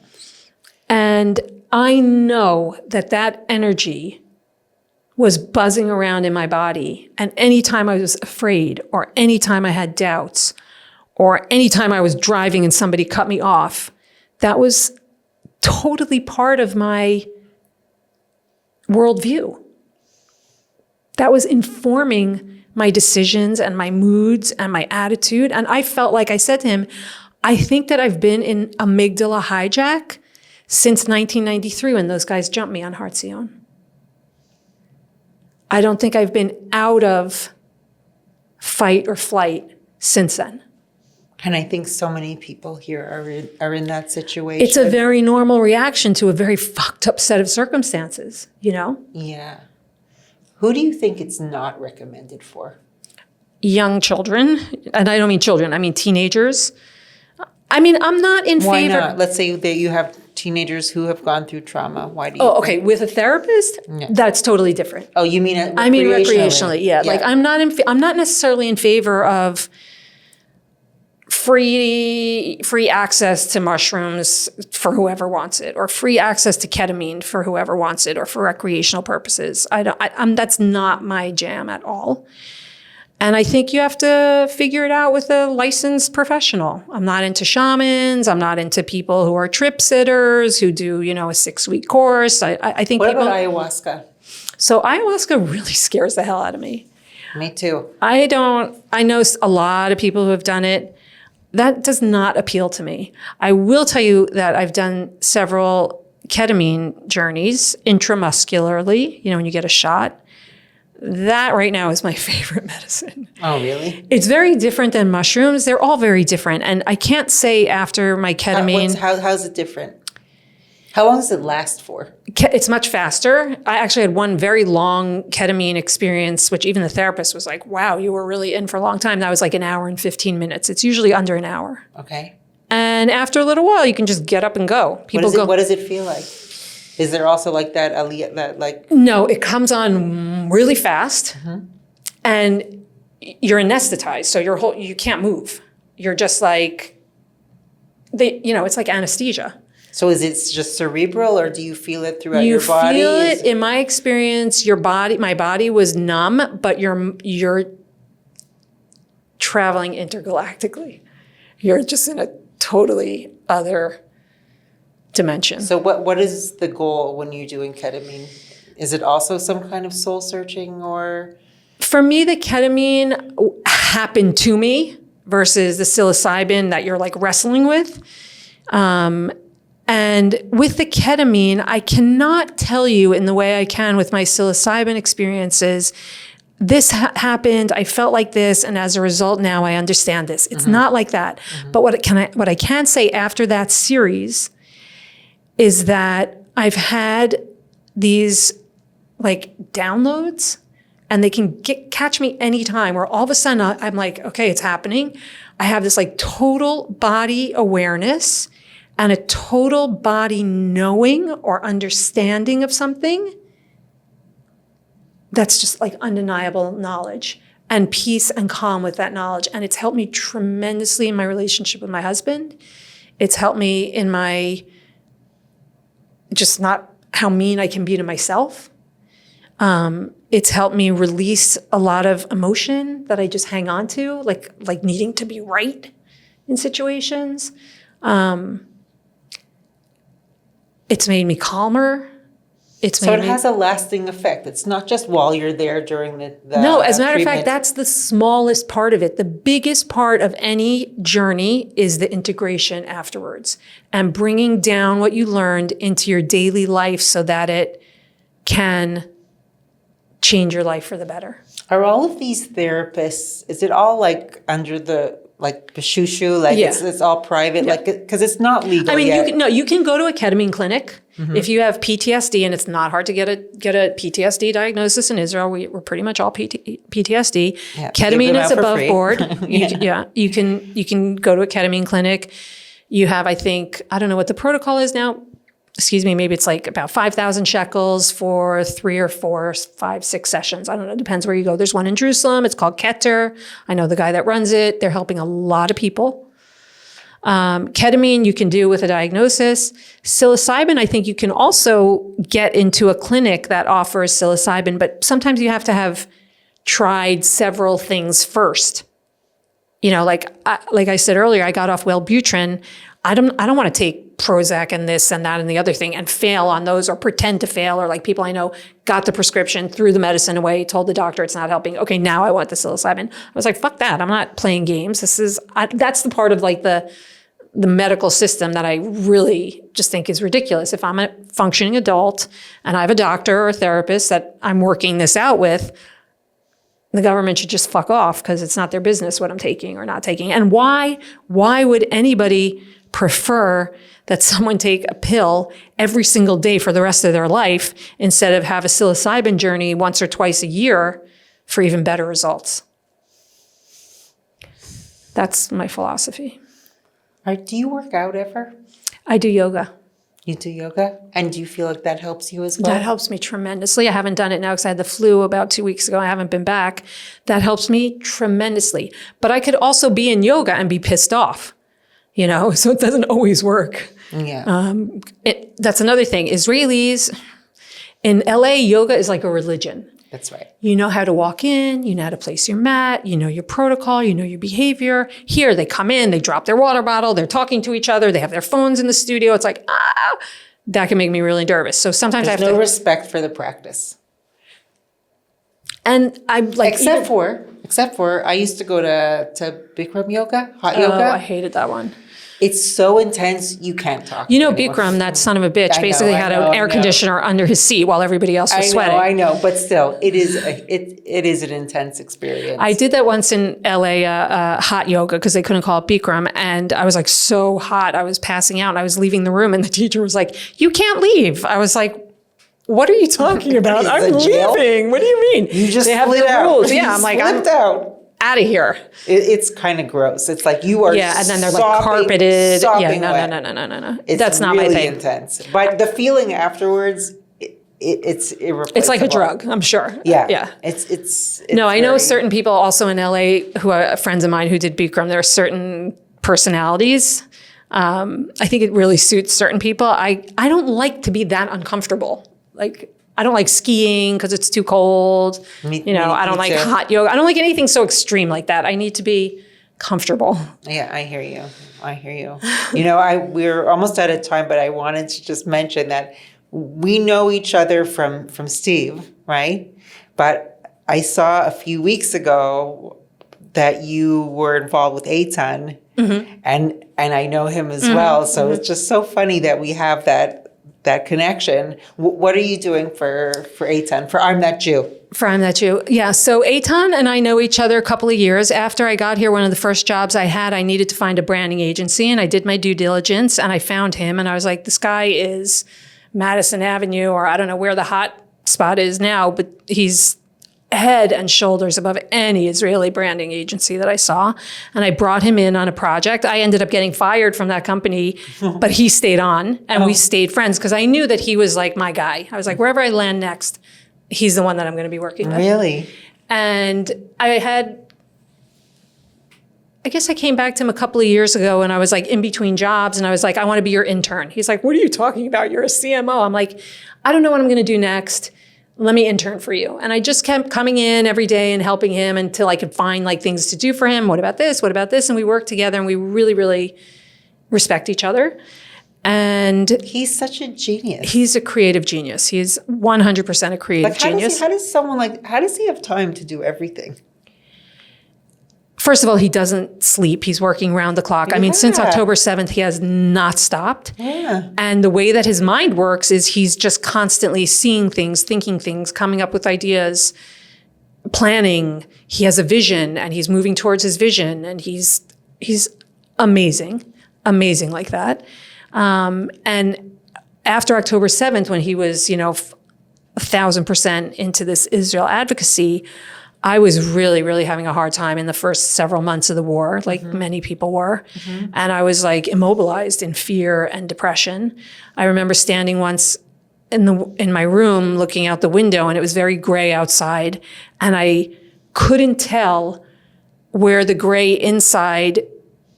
S2: And I know that energy was buzzing around in my body. And anytime I was afraid, or anytime I had doubts, or anytime I was driving and somebody cut me off, that was totally part of my worldview. That was informing my decisions and my moods and my attitude. And I felt like I said to him, I think that I've been in amygdala hijack since 1993 when those guys jumped me on Hartzion. I don't think I've been out of fight or flight since then.
S1: And I think so many people here are in that situation.
S2: It's a very normal reaction to a very fucked up set of circumstances, you know?
S1: Yeah. Who do you think it's not recommended for?
S2: Young children. And I don't mean children, I mean teenagers. I mean, I'm not in favor.
S1: Why not? Let's say that you have teenagers who have gone through trauma. Why do you
S2: think? Okay. With a therapist? Yeah. That's totally different.
S1: Oh, you mean recreationally?
S2: I mean recreationally, yeah. Like I'm not necessarily in favor of free access to mushrooms for whoever wants it, or free access to ketamine for whoever wants it, or for recreational purposes. That's not my jam at all. And I think you have to figure it out with a licensed professional. I'm not into shamans. I'm not into people who are trip sitters who do, a 6-week course. I think
S1: What about ayahuasca?
S2: So ayahuasca really scares the hell out of me.
S1: Me too.
S2: I know a lot of people who have done it. That does not appeal to me. I will tell you that I've done several ketamine journeys intramuscularly, when you get a shot. That right now is my favorite medicine.
S1: Oh, really?
S2: It's very different than mushrooms. They're all very different. And I can't say after my ketamine.
S1: How's it different? How long does it last for?
S2: It's much faster. I actually had one very long ketamine experience, which even the therapist was like, wow, you were really in for a long time. That was like an hour and 15 minutes. It's usually under an hour.
S1: Okay.
S2: And after a little while, you can just get up and go.
S1: What does it feel like? Is there also like that aliyah, that like?
S2: No, it comes on really fast, and you're anesthetized, so you can't move. You're just like, it's like anesthesia.
S1: So is it just cerebral, or do you feel it throughout your body?
S2: You feel it. In my experience, my body was numb, but you're traveling intergalactically. You're just in a totally other dimension.
S1: So what is the goal when you're doing ketamine? Is it also some kind of soul searching or?
S2: For me, the ketamine happened to me versus the psilocybin that you're like wrestling with. And with the ketamine, I cannot tell you in the way I can with my psilocybin experiences, this happened, I felt like this, and as a result, now I understand this. It's not like that. But what I can say after that series is that I've had these like downloads, and they can catch me anytime, where all of a sudden I'm like, okay, it's happening. I have this like total body awareness and a total body knowing or understanding of something that's just like undeniable knowledge and peace and calm with that knowledge. And it's helped me tremendously in my relationship with my husband. It's helped me in my, just not how mean I can be to myself. It's helped me release a lot of emotion that I just hang on to, like needing to be right in situations. It's made me calmer.
S1: So it has a lasting effect. It's not just while you're there during the
S2: No, as a matter of
S1: treatment.
S2: fact, that's the smallest part of it. The biggest part of any journey is the integration afterwards and bringing down what you learned into your daily life so that it can change your life for the better.
S1: Are all of these therapists, is it all like under the, like shoo-shoo, like
S2: Yeah.
S1: it's all private, like, because it's not legal
S2: I mean,
S1: yet.
S2: you can go to a ketamine clinic if you have PTSD, and it's not hard to get a PTSD diagnosis in Israel. We're pretty much all PTSD.
S1: Yeah,
S2: Ketamine
S1: give them
S2: is
S1: out for
S2: above
S1: free.
S2: board. You can go to a ketamine clinic. You have, I think, I don't know what the protocol is now. Excuse me, maybe it's like about 5,000 shekels for 3 or 4, 5, 6 sessions. I don't know, it depends where you go. There's one in Jerusalem. It's called Keter. I know the guy that runs it. They're helping a lot of people. Ketamine you can do with a diagnosis. Psilocybin, I think you can also get into a clinic that offers psilocybin, but sometimes you have to have tried several things first. You know, like I said earlier, I got off Wellbutrin. I don't want to take Prozac and this and that and the other thing and fail on those or pretend to fail, or like people I know got the prescription, threw the medicine away, told the doctor it's not helping. Okay, now I want the psilocybin. I was like, fuck that. I'm not playing games. That's the part of like the medical system that I really just think is ridiculous. If I'm a functioning adult and I have a doctor or a therapist that I'm working this out with, the government should just fuck off because it's not their business what I'm taking or not taking. And why would anybody prefer that someone take a pill every single day for the rest of their life instead of have a psilocybin journey once or twice a year for even better results? That's my philosophy.
S1: Do you work out ever?
S2: I do yoga.
S1: You do yoga? And do you feel like that helps you as well?
S2: That helps me tremendously. I haven't done it now because I had the flu about 2 weeks ago. I haven't been back. That helps me tremendously. But I could also be in yoga and be pissed off, you know, so it doesn't always work.
S1: Yeah.
S2: That's another thing. Israelis, in LA, yoga is like a religion.
S1: That's right.
S2: You know how to walk in, you know how to place your mat, you know your protocol, you know your behavior. Here, they come in, they drop their water bottle, they're talking to each other, they have their phones in the studio. It's like, that can make me really nervous. So sometimes
S1: There's
S2: I have
S1: no
S2: to.
S1: respect for the practice.
S2: And I'm like.
S1: Except for, I used to go to Bikram yoga, hot yoga.
S2: Oh, I hated that one.
S1: It's so intense, you can't talk.
S2: You know,
S1: to anyone.
S2: Bikram, that son of a bitch,
S1: I
S2: basically
S1: know,
S2: had
S1: I know,
S2: an air conditioner under his seat while everybody else was sweating.
S1: I know, but still, it is an intense experience.
S2: I did that once in LA, hot yoga, because they couldn't call it Bikram. And I was like so hot, I was passing out and I was leaving the room and the teacher was like, you can't leave. I was like, what are you talking about?
S1: Is
S2: I'm
S1: it jail?
S2: leaving. What do you mean?
S1: You just
S2: they have
S1: split
S2: the
S1: out.
S2: rules.
S1: You
S2: Yeah, I'm like,
S1: slipped
S2: I'm
S1: out.
S2: out of here.
S1: It's kind of gross. It's like you are.
S2: Yeah, and then they're like
S1: sopping
S2: carpeted. Yeah,
S1: wet.
S2: no.
S1: It's
S2: That's not
S1: really
S2: my thing.
S1: intense. But the feeling afterwards, it's irreplaceable.
S2: It's like a drug, I'm sure.
S1: Yeah. It's
S2: No, I know
S1: very-
S2: certain people also in LA who are friends of mine who did Bikram. There are certain personalities. I think it really suits certain people. I don't like to be that uncomfortable. Like, I don't like skiing because it's too cold. I don't like
S1: too.
S2: hot yoga. I don't like anything so extreme like that. I need to be comfortable.
S1: Yeah, I hear you. I hear you. We're almost out of time, but I wanted to just mention that we know each other from Steve, right? But I saw a few weeks ago that you were involved with Eitan, and I know him as well. So it's just so funny that we have that connection. What are you doing for Eitan, for I'm That Jew?
S2: For I'm That Jew. Yeah. So Eitan and I know each other a couple of years. After I got here, one of the first jobs I had, I needed to find a branding agency, and I did my due diligence, and I found him, and I was like, this guy is Madison Avenue, or I don't know where the hot spot is now, but he's head and shoulders above any Israeli branding agency that I saw. And I brought him in on a project. I ended up getting fired from that company, but he stayed on, and we stayed friends because I knew that he was like my guy. I was like, wherever I land next, he's the one that I'm going to be working with.
S1: Really?
S2: And I guess I came back to him a couple of years ago, and I was like in between jobs, and I was like, I want to be your intern. He's like, what are you talking about? You're a CMO. I'm like, I don't know what I'm going to do next. Let me intern for you. And I just kept coming in every day and helping him until I could find like things to do for him. What about this? What about this? And we worked together, and we really, really respect each other. And
S1: he's such a genius.
S2: He's a creative genius. He's 100% a creative genius.
S1: How does he have time to do everything?
S2: First of all, he doesn't sleep. He's working round the clock. I mean, since October 7th, he has not stopped.
S1: Yeah.
S2: And the way that his mind works is he's just constantly seeing things, thinking things, coming up with ideas, planning. He has a vision, and he's moving towards his vision, and he's amazing like that. And after October 7th, when he was, 1,000% into this Israel advocacy, I was really, really having a hard time in the first several months of the war, like many people were. And I was like immobilized in fear and depression. I remember standing once in my room looking out the window, and it was very gray outside, and I couldn't tell where the gray inside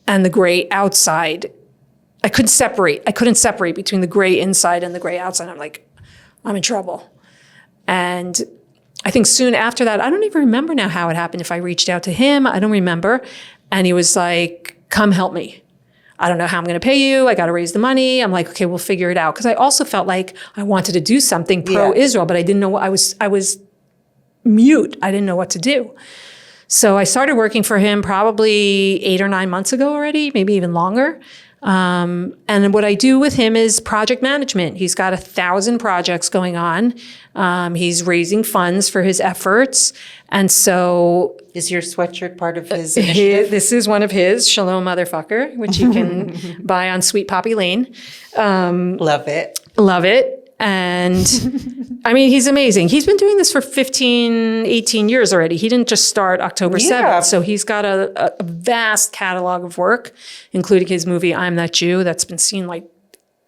S2: and the gray outside. I couldn't separate between the gray inside and the gray outside. I'm like, I'm in trouble. And I think soon after that, I don't even remember now how it happened. If I reached out to him, I don't remember. And he was like, come help me. I don't know how I'm going to pay you. I got to raise the money. I'm like, okay, we'll figure it out. Because I also felt like I wanted to do something pro-Israel, but I didn't know. I was mute. I didn't know what to do. So I started working for him probably 8 or 9 months ago already, maybe even longer. And what I do with him is project management. He's got 1,000 projects going on. He's raising funds for his efforts. And so...
S1: Is your sweatshirt part of his initiative?
S2: This is one of his, Shalom Motherfucker, which you can buy on Sweet Poppy Lane.
S1: Love it.
S2: Love it. And I mean, he's amazing. He's been doing this for 15, 18 years already. He didn't just start October 7th. So he's got a vast catalog of work, including his movie, I'm That Jew, that's been seen like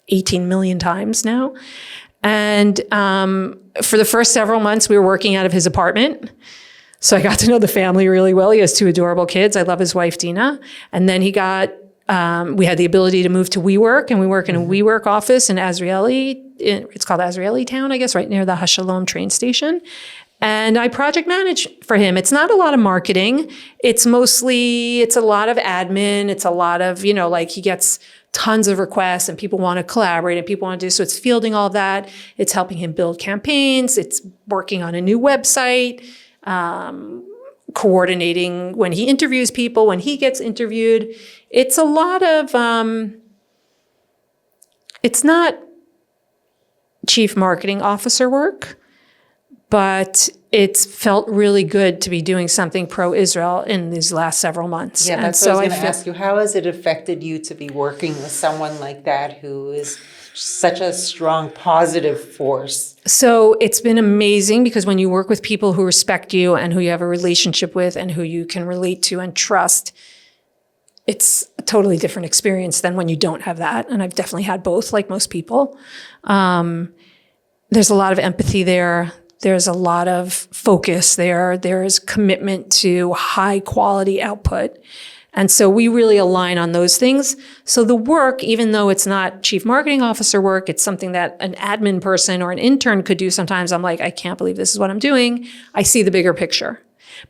S2: 18 million times now. And for the first several months, we were working out of his apartment. So I got to know the family really well. He has 2 adorable kids. I love his wife, Dayna. And then we had the ability to move to WeWork, and we work in a WeWork office in Azrieli. It's called Azrieli Town, I guess, right near the Hashalom train station. And I project manage for him. It's not a lot of marketing. It's a lot of admin. It's a lot of, he gets tons of requests, and people want to collaborate, and people want to do, so it's fielding all of that. It's helping him build campaigns. It's working on a new website, coordinating when he interviews people, when he gets interviewed. It's a lot of, it's not chief marketing officer work, but it's felt really good to be doing something pro-Israel in these last several months.
S1: Yeah, that's what I was going to ask you. How has it affected you to be working with someone like that who is such a strong positive force?
S2: So it's been amazing, because when you work with people who respect you and who you have a relationship with and who you can relate to and trust, it's a totally different experience than when you don't have that. And I've definitely had both, like most people. There's a lot of empathy there. There's a lot of focus there. There's commitment to high quality output. And so we really align on those things. So the work, even though it's not chief marketing officer work, it's something that an admin person or an intern could do sometimes. I'm like, I can't believe this is what I'm doing. I see the bigger picture.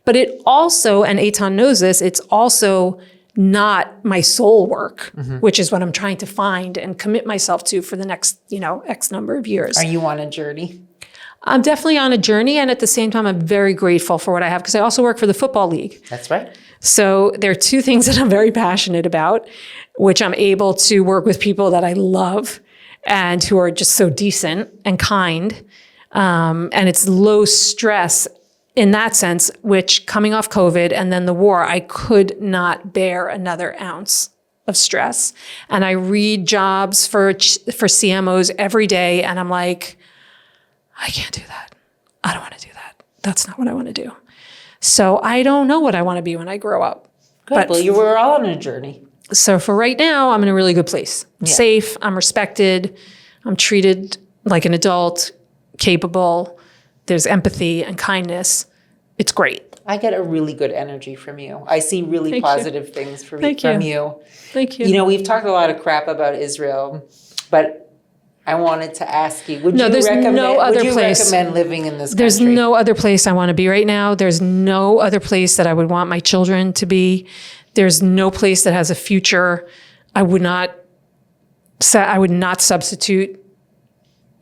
S2: But it also, and Eitan knows this, it's also not my soul work, which is what I'm trying to find and commit myself to for the next, X number of years.
S1: Are you on a journey?
S2: I'm definitely on a journey. And at the same time, I'm very grateful for what I have because I also work for the Football League.
S1: That's right.
S2: So there are two things that I'm very passionate about, which I'm able to work with people that I love and who are just so decent and kind. And it's low stress in that sense, which coming off COVID and then the war, I could not bear another ounce of stress. And I read jobs for CMOs every day. And I'm like, I can't do that. I don't want to do that. That's not what I want to do. So I don't know what I want to be when I grow up.
S1: Good.
S2: But
S1: Well, you were all on a journey.
S2: so for right now, I'm in a really good place. I'm safe. I'm respected. I'm treated like an adult, capable. There's empathy and kindness. It's great.
S1: I get a really good energy from you. I see really positive things from you.
S2: Thank you.
S1: We've talked a lot of crap about Israel, but I wanted to ask you, would you recommend living in this country?
S2: There's no other place I want to be right now. There's no other place that I would want my children to be. There's no place that has a future. I would not substitute,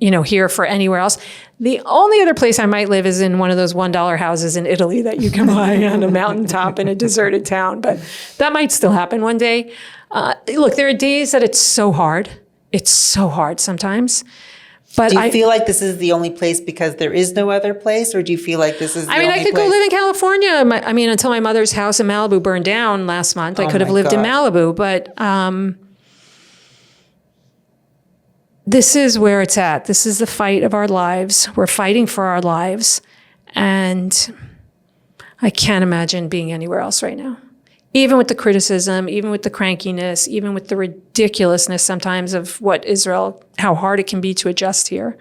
S2: here for anywhere else. The only other place I might live is in one of those $1 houses in Italy that you can buy on a mountaintop in a deserted town, but that might still happen one day. Look, there are days that it's so hard. It's so hard sometimes. But
S1: do you feel like this is the only place because there is no other place, or do you feel like this is the only place?
S2: I could go live in California. Until my mother's house in Malibu burned down last month, I could have lived in Malibu. But this is where it's at. This is the fight of our lives. We're fighting for our lives. And I can't imagine being anywhere else right now. Even with the criticism, even with the crankiness, even with the ridiculousness sometimes of what Israel, how hard it can be to adjust here.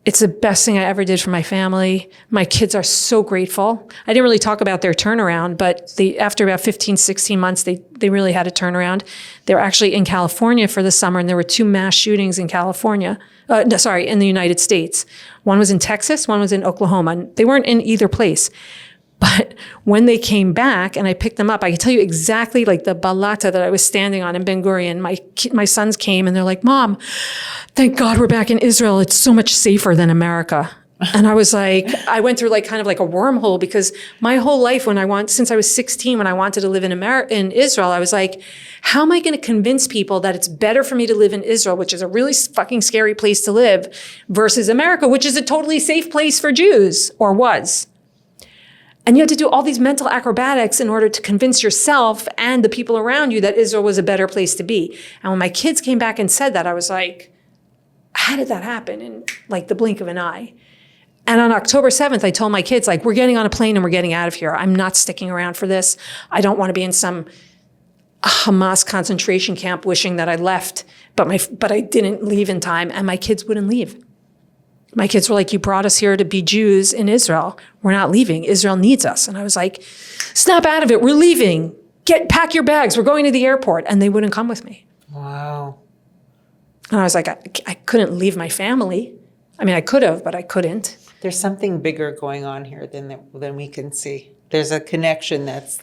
S2: It's the best thing I ever did for my family. My kids are so grateful. I didn't really talk about their turnaround, but after about 15, 16 months, they really had a turnaround. They were actually in California for the summer, and there were 2 mass shootings in California. In the United States. One was in Texas, one was in Oklahoma. And they weren't in either place. But when they came back and I picked them up, I can tell you exactly like the balata that I was standing on in Ben Gurion. My sons came and they're like, Mom, thank God we're back in Israel. It's so much safer than America. And I was like, I went through kind of like a wormhole because my whole life since I was 16, when I wanted to live in Israel, I was like, how am I going to convince people that it's better for me to live in Israel, which is a really fucking scary place to live, versus America, which is a totally safe place for Jews, or was. And you had to do all these mental acrobatics in order to convince yourself and the people around you that Israel was a better place to be. And when my kids came back and said that, I was like, how did that happen in the blink of an eye? And on October 7th, I told my kids, we're getting on a plane and we're getting out of here. I'm not sticking around for this. I don't want to be in some Hamas concentration camp wishing that I left, but I didn't leave in time, and my kids wouldn't leave. My kids were like, you brought us here to be Jews in Israel. We're not leaving. Israel needs us. And I was like, snap out of it. We're leaving. Pack your bags. We're going to the airport. And they wouldn't come with me.
S1: Wow.
S2: And I was like, I couldn't leave my family. I could have, but I couldn't.
S1: There's something bigger going on here than we can see. There's a connection that's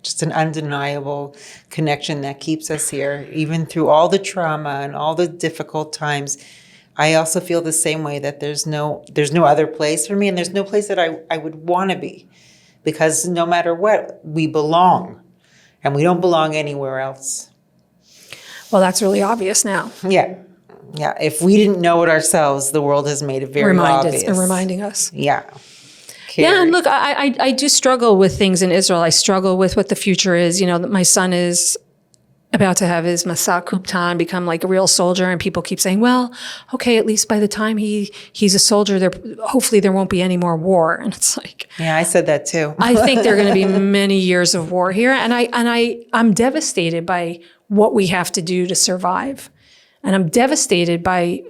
S1: just an undeniable connection that keeps us here, even through all the trauma and all the difficult times. I also feel the same way, that there's no other place for me, and there's no place that I would want to be, because no matter what, we belong, and we don't belong anywhere else.
S2: Well, that's really obvious now.
S1: Yeah. If we didn't know it ourselves, the world has made it very obvious.
S2: Reminding us.
S1: Yeah.
S2: Carey. Yeah, and look, I do struggle with things in Israel. I struggle with what the future is. My son is about to have his Masa Kuptan, become a real soldier, and people keep saying, well, okay, at least by the time he's a soldier, hopefully there won't be any more war. And it's like,
S1: yeah, I said that too.
S2: I think there are going to be many years of war here, and I'm devastated by what we have to do to survive, and I'm devastated by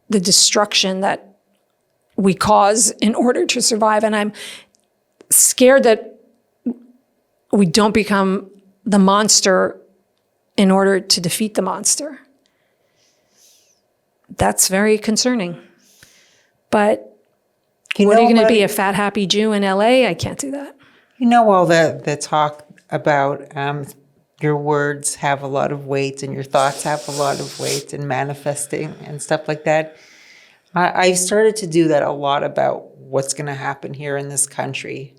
S2: the destruction that we cause in order to survive, and I'm scared that we don't become the monster in order to defeat the monster. That's very concerning. But What are you going to
S1: what?
S2: be, a fat, happy Jew in LA? I can't do that.
S1: You know, all the talk about your words have a lot of weight and your thoughts have a lot of weight and manifesting and stuff like that. I've started to do that a lot about what's going to happen here in this country,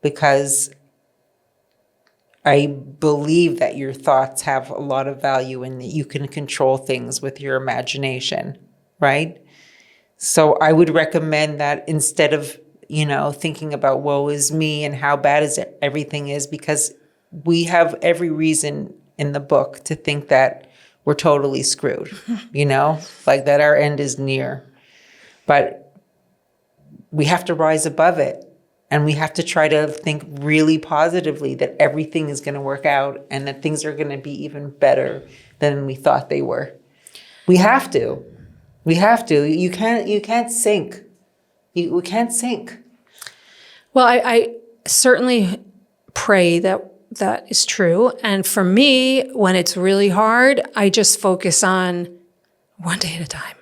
S1: because I believe that your thoughts have a lot of value and that you can control things with your imagination, right? So I would recommend that instead of, thinking about woe is me and how bad is it, everything is, because we have every reason in the book to think that we're totally screwed, like that our end is near. But we have to rise above it. And we have to try to think really positively that everything is going to work out and that things are going to be even better than we thought they were. We have to. We have to. You can't sink. We can't sink.
S2: Well, I certainly pray that is true. And for me, when it's really hard, I just focus on one day at a time.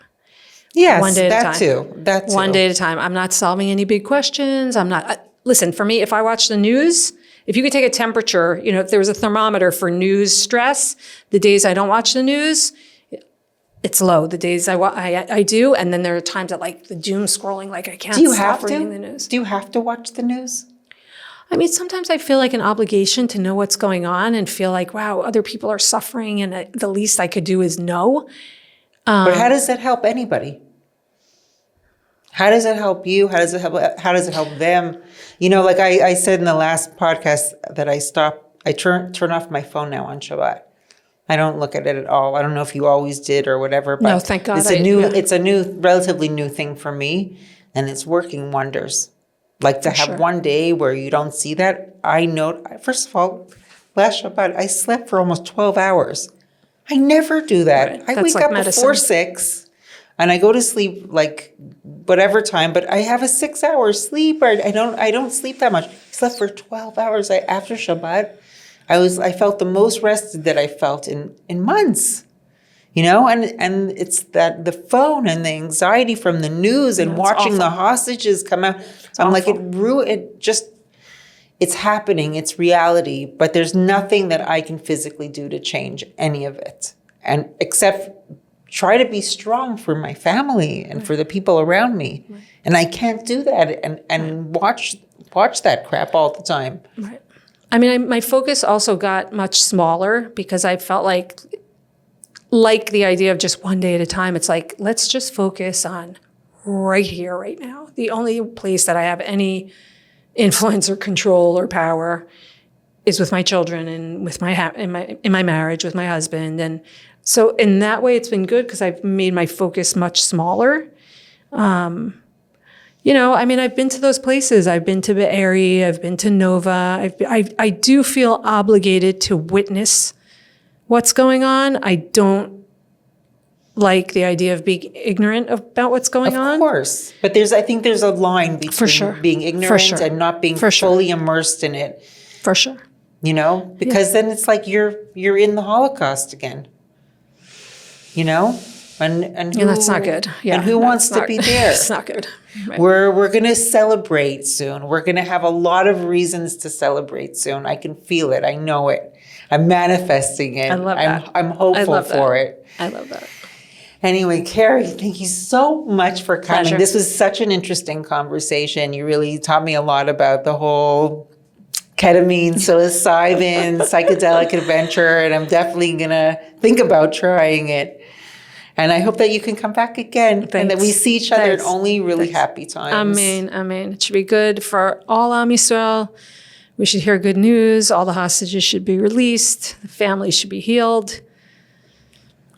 S1: Yes,
S2: one day at a
S1: that
S2: time.
S1: too. That too.
S2: One day at a time. I'm not solving any big questions. Listen, for me, if I watch the news, if you could take a temperature, if there was a thermometer for news stress, the days I don't watch the news, it's low. The days I do, and then there are times that like the doom scrolling, like I can't stop reading the news.
S1: Do you have to watch the news?
S2: I mean, sometimes I feel like an obligation to know what's going on and feel like, wow, other people are suffering, and the least I could do is know.
S1: But how does that help anybody? How does it help you? How does it help them? Like I said in the last podcast that I turn off my phone now on Shabbat. I don't look at it at all. I don't know if you always did or whatever, but
S2: no, thank God.
S1: It's a relatively new thing for me, and it's working wonders. Like to have one day where you don't see that. I know, first of all, last Shabbat, I slept for almost 12 hours. I never do that.
S2: Right.
S1: I wake up before 6. And I go to sleep like whatever time, but I have a 6-hour sleep. Or I don't sleep that much. I slept for 12 hours after Shabbat. I felt the most rested that I felt in months. And it's that the phone and the anxiety from the news and watching the hostages come out. I'm like, it's happening. It's reality. But there's nothing that I can physically do to change any of it, and except try to be strong for my family and for the people around me. Right. And I can't do that and watch that crap all the time.
S2: Right. I mean, my focus also got much smaller because I felt like the idea of just one day at a time. It's like, let's just focus on right here, right now. The only place that I have any influence or control or power is with my children and with in my marriage with my husband. And so in that way, it's been good because I've made my focus much smaller. I've been to those places. I've been to Be'eri. I've been to Nova. I do feel obligated to witness what's going on. I don't like the idea of being ignorant about what's going on.
S1: Of course. But I think there's a line between being ignorant and not being fully immersed in it.
S2: For sure.
S1: Because then it's like you're in the Holocaust again. And
S2: that's not good. Yeah,
S1: and who wants to be there?
S2: It's not good. Right.
S1: We're going to celebrate soon. We're going to have a lot of reasons to celebrate soon. I can feel it. I know it. I'm manifesting it.
S2: I love that.
S1: I'm hopeful for it.
S2: I love that.
S1: Anyway, Carey, thank you so much for coming.
S2: Pleasure.
S1: This was such an interesting conversation. You really taught me a lot about the whole ketamine, psilocybin, psychedelic adventure, and I'm definitely going to think about trying it. And I hope that you can come back again.
S2: Thanks.
S1: And that we see each other in only really happy times.
S2: Amen. It should be good for all Am Yisrael. We should hear good news. All the hostages should be released. The families should be healed.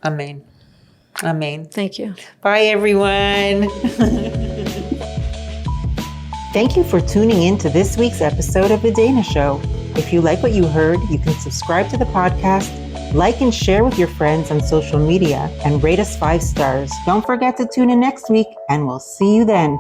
S1: Amen.
S2: Thank you.
S1: Bye, everyone. Thank you for tuning in to this week's episode of The Dayna Show. If you like what you heard, you can subscribe to the podcast, like and share with your friends on social media, and rate us 5 stars. Don't forget to tune in next week, and we'll see you then.